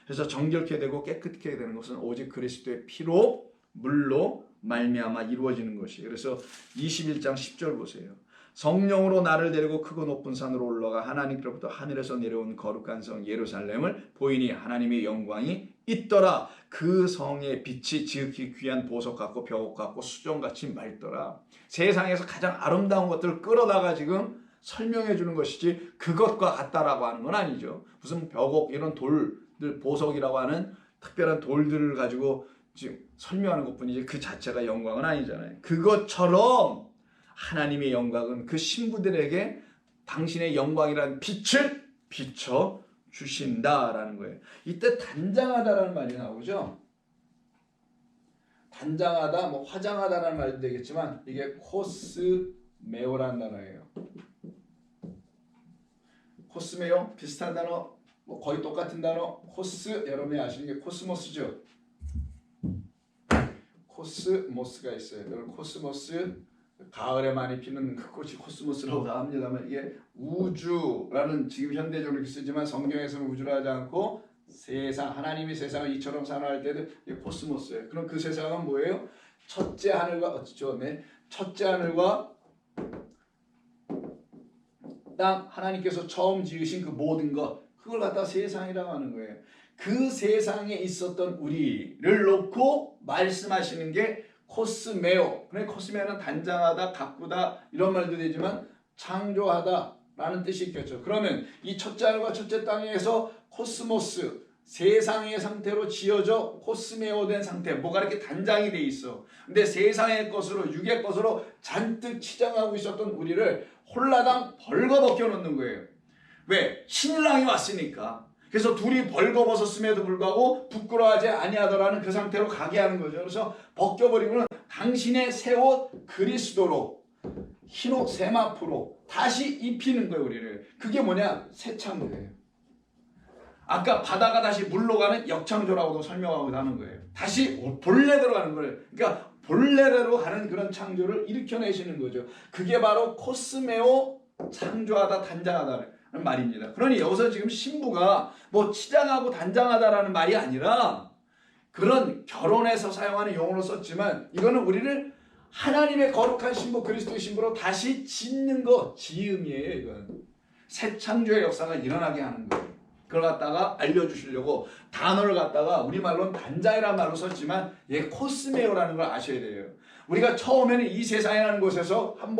그래서 정결케 되고 깨끗게 되는 것은 오직 그리스도의 피로, 물로 말미암아 이루어지는 것이에요. 그래서 21장 10절 보세요. 성령으로 나를 데리고 크고 높은 산으로 올라가 하나님께로부터 하늘에서 내려온 거룩한 성 예루살렘을 보이니 하나님의 영광이 있더라. 그 성의 빛이 지극히 귀한 보석 같고 벽옥 같고 수정같이 맑더라. 세상에서 가장 아름다운 것들을 끌어다가 지금 설명해 주는 것이지 그것과 같다라고 하는 건 아니죠. 무슨 벽옥 이런 돌들, 보석이라고 하는 특별한 돌들을 가지고 지금 설명하는 것뿐이지 그 자체가 영광은 아니잖아요. 그것처럼 하나님의 영광은 그 신부들에게 당신의 영광이라는 빛을 비춰 주신다라는 거예요. 이때 단장하다라는 말이 나오죠. 단장하다, 화장하다라는 말도 되겠지만 이게 코스메오라는 단어예요. 코스메오 비슷한 단어, 거의 똑같은 단어. 코스, 여러분이 아시는 게 코스모스죠. 코스모스가 있어요. 여러분 코스모스, 가을에 많이 피는 그 꽃이 코스모스라고 다 합니다만 이게 우주라는 지금 현대적으로 이렇게 쓰지만 성경에서는 우주라 하지 않고 세상, 하나님이 세상을 이처럼 산화할 때도 이게 코스모스예요. 그럼 그 세상은 뭐예요? 첫째 하늘과 첫째 하늘과 땅, 하나님께서 처음 지으신 그 모든 것, 그걸 갖다 세상이라고 하는 거예요. 그 세상에 있었던 우리를 놓고 말씀하시는 게 코스메오. 그러니까 코스메오는 단장하다, 가꾸다 이런 말도 되지만 창조하다라는 뜻이 있겠죠. 그러면 이 첫째 하늘과 첫째 땅에서 코스모스, 세상의 상태로 지어져 코스메오 된 상태, 뭐가 이렇게 단장이 돼 있어. 근데 세상의 것으로, 육의 것으로 잔뜩 치장하고 있었던 우리를 홀라당 벌거벗겨 놓는 거예요. 왜? 신랑이 왔으니까. 그래서 둘이 벌거벗었음에도 불구하고 부끄러워하지 아니하더라는 그 상태로 가게 하는 거죠. 그래서 벗겨버리고는 당신의 새 옷 그리스도로, 흰옷 세마포로 다시 입히는 거예요, 우리를. 그게 뭐냐? 새 창조예요. 아까 바다가 다시 물로 가는 역창조라고도 설명하고 하는 거예요. 다시 본래대로 가는 거예요. 그러니까 본래대로 가는 그런 창조를 일으켜내시는 거죠. 그게 바로 코스메오, 창조하다, 단장하다는 말입니다. 그러니 여기서 지금 신부가 치장하고 단장하다라는 말이 아니라 그런 결혼에서 사용하는 용어로 썼지만 이거는 우리를 하나님의 거룩한 신부, 그리스도의 신부로 다시 짓는 거, 지음이에요. 이건 새 창조의 역사가 일어나게 하는 거예요. 그걸 갖다가 알려주시려고 단어를 갖다가 우리말로는 단장이라는 말로 썼지만 얘 코스메오라는 걸 아셔야 돼요. 우리가 처음에는 이 세상이라는 곳에서 첫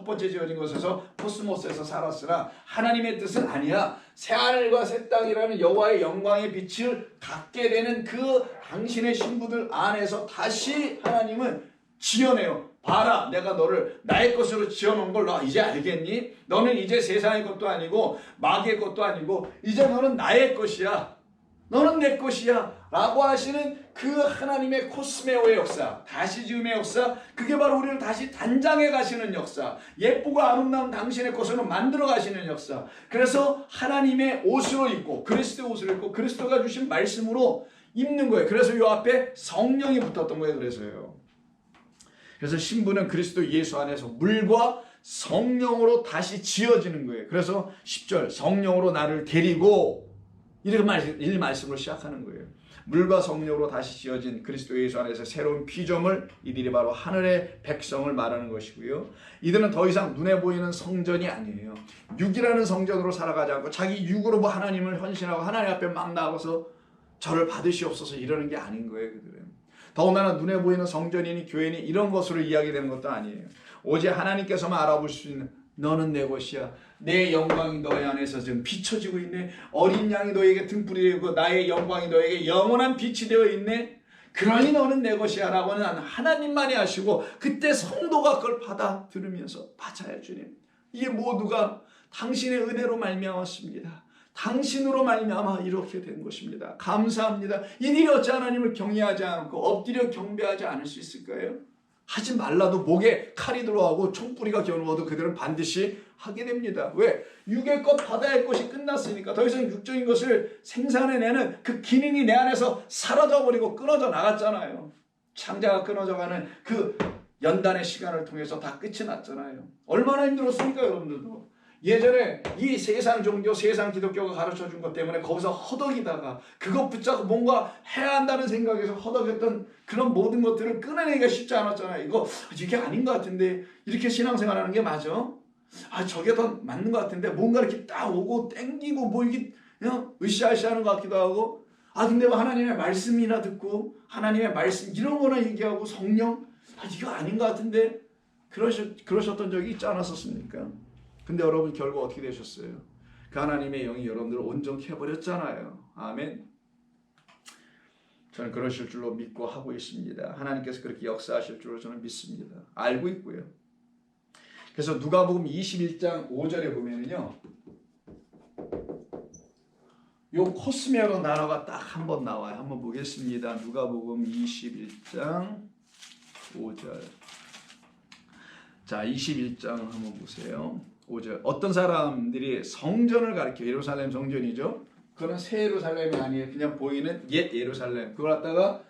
번째 지어진 곳에서 코스모스에서 살았으나 하나님의 뜻은 아니야. 새하늘과 새 땅이라는 여호와의 영광의 빛을 갖게 되는 그 당신의 신부들 안에서 다시 하나님은 지어내요. 봐라, 내가 너를 나의 것으로 지어놓은 걸 너 이제 알겠니? 너는 이제 세상의 것도 아니고 마귀의 것도 아니고 이제 너는 나의 것이야. 너는 내 것이야 라고 하시는 그 하나님의 코스메오의 역사, 다시 지음의 역사, 그게 바로 우리를 다시 단장해 가시는 역사, 예쁘고 아름다운 당신의 것으로 만들어 가시는 역사. 그래서 하나님의 옷으로 입고 그리스도의 옷을 입고 그리스도가 주신 말씀으로 입는 거예요. 그래서 이 앞에 성령이 붙었던 거예요. 그래서 신부는 그리스도 예수 안에서 물과 성령으로 다시 지어지는 거예요. 그래서 10절 성령으로 나를 데리고 이렇게 말씀으로 시작하는 거예요. 물과 성령으로 다시 지어진 그리스도 예수 안에서 새로운 피조물, 이들이 바로 하늘의 백성을 말하는 것이고요. 이들은 더 이상 눈에 보이는 성전이 아니에요. 육이라는 성전으로 살아가지 않고 자기 육으로 하나님을 헌신하고 하나님 앞에 막 나가서 저를 받으시옵소서 이러는 게 아닌 거예요. 그들은 더군다나 눈에 보이는 성전이니 교회니 이런 것으로 이야기되는 것도 아니에요. 오직 하나님께서만 알아볼 수 있는 너는 내 것이야. 내 영광이 너의 안에서 지금 비춰지고 있네. 어린 양이 너에게 등불이 되고 나의 영광이 너에게 영원한 빛이 되어 있네. 그러니 너는 내 것이야 라고는 하나님만이 하시고 그때 성도가 그걸 받아들으면서 맞아요 주님. 이게 모두가 당신의 은혜로 말미암았습니다. 당신으로 말미암아 이렇게 된 것입니다. 감사합니다. 이들이 어찌 하나님을 경외하지 않고 엎드려 경배하지 않을 수 있을까요? 하지 말라도 목에 칼이 들어가고 총뿌리가 겨누어도 그들은 반드시 하게 됩니다. 왜? 육의 것 받아야 할 것이 끝났으니까 더 이상 육적인 것을 생산해내는 그 기능이 내 안에서 사라져버리고 끊어져 나갔잖아요. 창자가 끊어져가는 그 연단의 시간을 통해서 다 끝이 났잖아요. 얼마나 힘들었습니까, 여러분들도? 예전에 이 세상 종교, 세상 기독교가 가르쳐준 것 때문에 거기서 허덕이다가 그것 붙잡고 뭔가 해야 한다는 생각에서 허덕였던 그런 모든 것들을 끊어내기가 쉽지 않았잖아요. 이게 아닌 것 같은데 이렇게 신앙생활하는 게 맞아? 저게 더 맞는 것 같은데 뭔가 이렇게 딱 오고 땡기고 뭐 이게 으쌰으쌰하는 것 같기도 하고 근데 뭐 하나님의 말씀이나 듣고 하나님의 말씀 이런 거나 얘기하고 성령 이거 아닌 것 같은데 그러셨던 적이 있지 않았었습니까? 근데 여러분 결국 어떻게 되셨어요? 그 하나님의 영이 여러분들을 온전히 해버렸잖아요. 아멘. 저는 그러실 줄로 믿고 하고 있습니다. 하나님께서 그렇게 역사하실 줄로 저는 믿습니다. 알고 있고요. 그래서 누가복음 21장 5절에 보면은요. 요 코스메라는 단어가 딱 한 번 나와요. 한번 보겠습니다. 누가복음 21장 5절. 자, 21장 한번 보세요. 5절. 어떤 사람들이 성전을 가리켜 예루살렘 성전이죠. 그건 새 예루살렘이 아니에요. 그냥 보이는 옛 예루살렘. 그걸 갖다가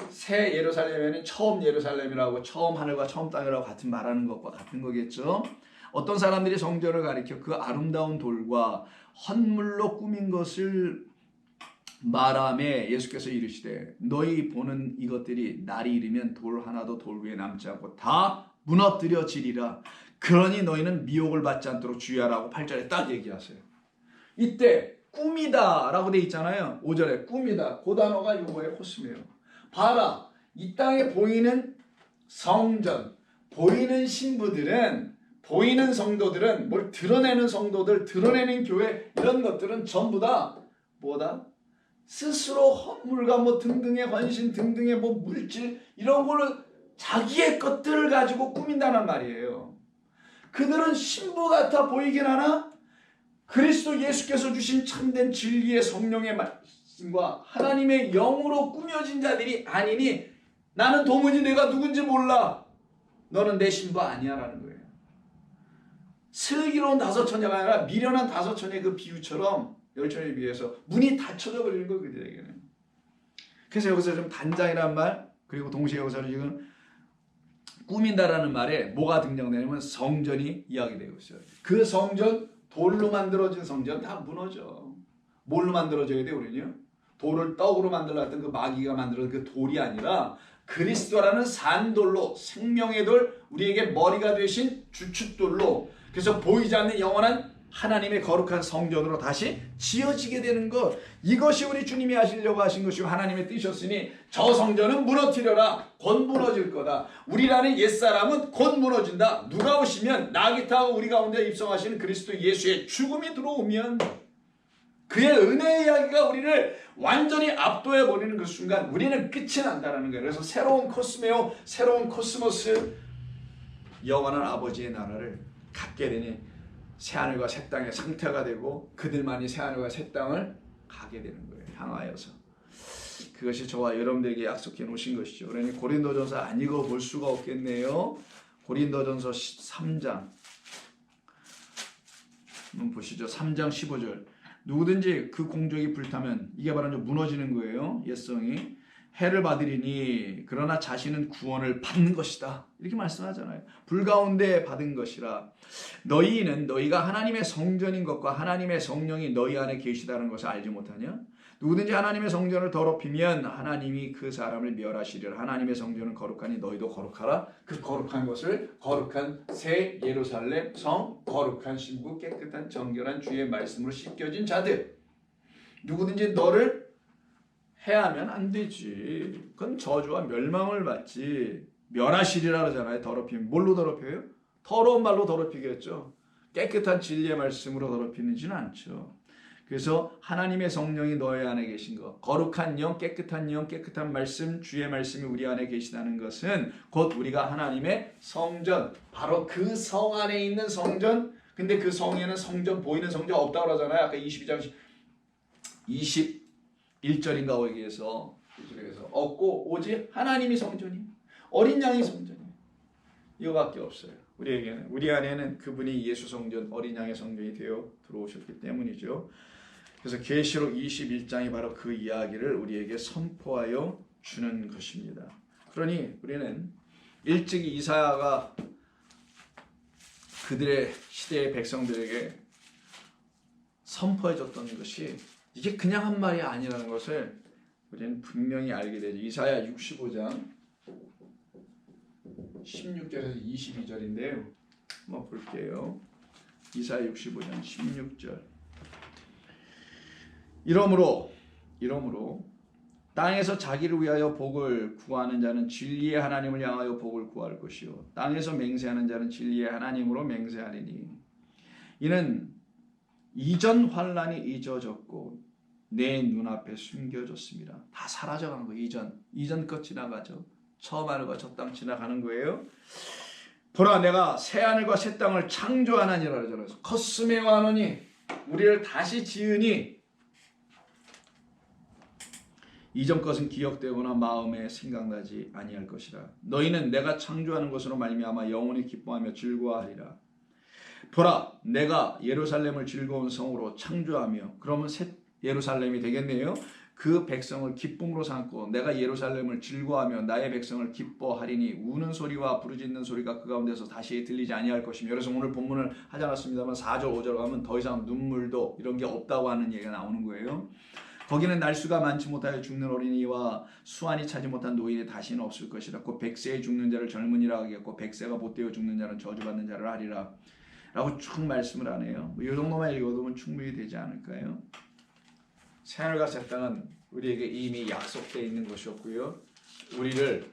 새 예루살렘에는 처음 예루살렘이라고 처음 하늘과 처음 땅이라고 같은 말하는 것과 같은 거겠죠. 어떤 사람들이 성전을 가리켜 그 아름다운 돌과 헌물로 꾸민 것을 말하며 예수께서 이르시되 너희 보는 이것들이 날이 이르면 돌 하나도 돌 위에 남지 않고 다 무너뜨려지리라. 그러니 너희는 미혹을 받지 않도록 주의하라고 8절에 딱 얘기하세요. 이때 꿈이다 라고 돼 있잖아요. 5절에 꿈이다. 그 단어가 이거예요. 코스메요. 봐라. 이 땅에 보이는 성전, 보이는 신부들은, 보이는 성도들은, 뭘 드러내는 성도들, 드러내는 교회 이런 것들은 전부 다 뭐다? 스스로 헌물과 뭐 등등의 헌신, 등등의 뭐 물질 이런 걸로 자기의 것들을 가지고 꾸민다는 말이에요. 그들은 신부 같아 보이긴 하나 그리스도 예수께서 주신 참된 진리의 성령의 말씀과 하나님의 영으로 꾸며진 자들이 아니니 나는 도무지 내가 누군지 몰라. 너는 내 신부 아니야 라는 거예요. 슬기로운 다섯 처녀가 아니라 미련한 다섯 처녀의 그 비유처럼 열 처녀에 비해서 문이 닫혀져 버리는 거예요. 그들에게는. 그래서 여기서 좀 단장이란 말 그리고 동시에 여기서는 지금 꾸민다라는 말에 뭐가 등장되냐면 성전이 이야기되고 있어요. 그 성전 돌로 만들어진 성전 다 무너져. 뭘로 만들어져야 돼 우리는요? 돌을 떡으로 만들었던 그 마귀가 만들어진 그 돌이 아니라 그리스도라는 산돌로 생명의 돌 우리에게 머리가 되신 주춧돌로 그래서 보이지 않는 영원한 하나님의 거룩한 성전으로 다시 지어지게 되는 것 이것이 우리 주님이 하시려고 하신 것이고 하나님의 뜻이었으니 저 성전은 무너뜨려라 곧 무너질 거다. 우리라는 옛사람은 곧 무너진다. 누가 오시면 나귀 타고 우리 가운데 입성하시는 그리스도 예수의 죽음이 들어오면 그의 은혜의 이야기가 우리를 완전히 압도해버리는 그 순간 우리는 끝이 난다는 거예요. 그래서 새로운 코스메오 새로운 코스모스 영원한 아버지의 나라를 갖게 되니 새하늘과 새 땅의 상태가 되고 그들만이 새하늘과 새 땅을 가게 되는 거예요. 향하여서. 그것이 저와 여러분들에게 약속해 놓으신 것이죠. 그러니 고린도전서 안 읽어볼 수가 없겠네요. 고린도전서 3장 한번 보시죠. 3장 15절 누구든지 그 공적이 불타면 이게 바로 무너지는 거예요. 옛성이 해를 받으리니 그러나 자신은 구원을 받는 것이다. 이렇게 말씀하잖아요. 불 가운데 받은 것이라. 너희는 너희가 하나님의 성전인 것과 하나님의 성령이 너희 안에 계시다는 것을 알지 못하냐? 누구든지 하나님의 성전을 더럽히면 하나님이 그 사람을 멸하시리라. 하나님의 성전은 거룩하니 너희도 거룩하라. 그 거룩한 것을 거룩한 새 예루살렘 성 거룩한 신부 깨끗한 정결한 주의 말씀으로 씻겨진 자들 누구든지 너를 해하면 안 되지. 그건 저주와 멸망을 받지. 멸하시리라 그러잖아요. 더럽히면. 뭘로 더럽혀요? 더러운 말로 더럽히겠죠. 깨끗한 진리의 말씀으로 더럽히지는 않죠. 그래서 하나님의 성령이 너희 안에 계신 것, 거룩한 영, 깨끗한 말씀, 주의 말씀이 우리 안에 계시다는 것은 곧 우리가 하나님의 성전, 바로 그 성 안에 있는 성전, 근데 그 성에는 성전, 보이는 성전 없다고 그러잖아요. 아까 22장 21절인가 거기에서 없고 오직 하나님이 성전이, 어린 양이 성전이, 이거밖에 없어요. 우리에게는, 우리 안에는 그분이 예수 성전, 어린 양의 성전이 되어 들어오셨기 때문이죠. 그래서 계시록 21장이 바로 그 이야기를 우리에게 선포하여 주는 것입니다. 그러니 우리는 일찍이 이사야가 그들의 시대의 백성들에게 선포해줬던 것이 이게 그냥 한 말이 아니라는 것을 우리는 분명히 알게 되죠. 이사야 65장 16절에서 22절인데요. 한번 볼게요. 이사야 65장 16절. 이러므로 땅에서 자기를 위하여 복을 구하는 자는 진리의 하나님을 향하여 복을 구할 것이요 땅에서 맹세하는 자는 진리의 하나님으로 맹세하리니 이는 이전 환난이 잊어졌고 내 눈앞에 숨겨졌습니다. 다 사라져가는 거예요. 이전 것 지나가죠. 처음 하늘과 첫 땅 지나가는 거예요. 보라 내가 새 하늘과 새 땅을 창조하나니라 그러잖아요. 컷스메 와노니 우리를 다시 지으니 이전 것은 기억되거나 마음에 생각나지 아니할 것이라. 너희는 내가 창조하는 것으로 말미암아 영원히 기뻐하며 즐거워하리라. 보라 내가 예루살렘을 즐거운 성으로 창조하며, 그러면 새 예루살렘이 되겠네요. 그 백성을 기쁨으로 삼고 내가 예루살렘을 즐거워하며 나의 백성을 기뻐하리니 우는 소리와 부르짖는 소리가 그 가운데서 다시 들리지 아니할 것이며. 그래서 오늘 본문을 하지 않았습니다만 4절 5절 가면 더 이상 눈물도 이런 게 없다고 하는 얘기가 나오는 거예요. 거기는 날수가 많지 못하여 죽는 어린이와 수완이 차지 못한 노인이 다시는 없을 것이라. 곧 백세에 죽는 자를 젊은이라 하겠고 백세가 못되어 죽는 자는 저주받는 자를 하리라 라고 쭉 말씀을 하네요. 이 정도만 읽어두면 충분히 되지 않을까요? 새하늘과 새 땅은 우리에게 이미 약속되어 있는 것이었고요. 우리를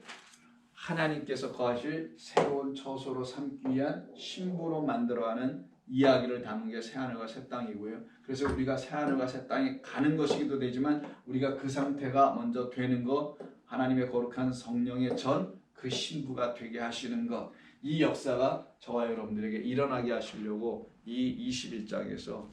하나님께서 거하실 새로운 처소로 삼기 위한 신부로 만들어가는 이야기를 담은 게 새하늘과 새 땅이고요. 그래서 우리가 새하늘과 새 땅에 가는 것이기도 되지만 우리가 그 상태가 먼저 되는 것, 하나님의 거룩한 성령의 전 그 신부가 되게 하시는 것, 이 역사가 저와 여러분들에게 일어나게 하시려고 이 21장에서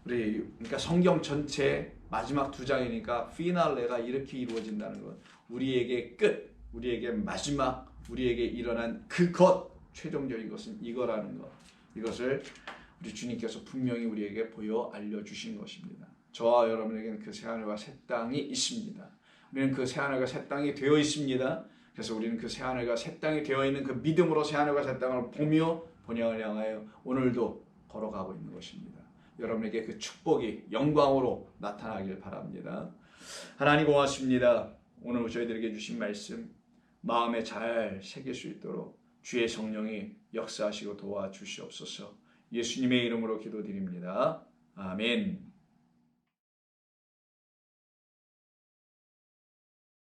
그러니까 성경 전체 마지막 2장이니까 피날레가 이렇게 이루어진다는 것, 우리에게 끝, 우리에게 마지막, 우리에게 일어난 그것, 최종적인 것은 이거라는 것, 이것을 우리 주님께서 분명히 우리에게 보여 알려주신 것입니다. 저와 여러분에게는 그 새하늘과 새 땅이 있습니다. 우리는 그 새하늘과 새 땅이 되어 있습니다. 그래서 우리는 그 새하늘과 새 땅이 되어 있는 그 믿음으로 새하늘과 새 땅을 보며 본향을 향하여 오늘도 걸어가고 있는 것입니다. 여러분에게 그 축복이 영광으로 나타나길 바랍니다. 하나님 고맙습니다. 오늘 저희들에게 주신 말씀 마음에 잘 새길 수 있도록 주의 성령이 역사하시고 도와주시옵소서. 예수님의 이름으로 기도드립니다. 아멘.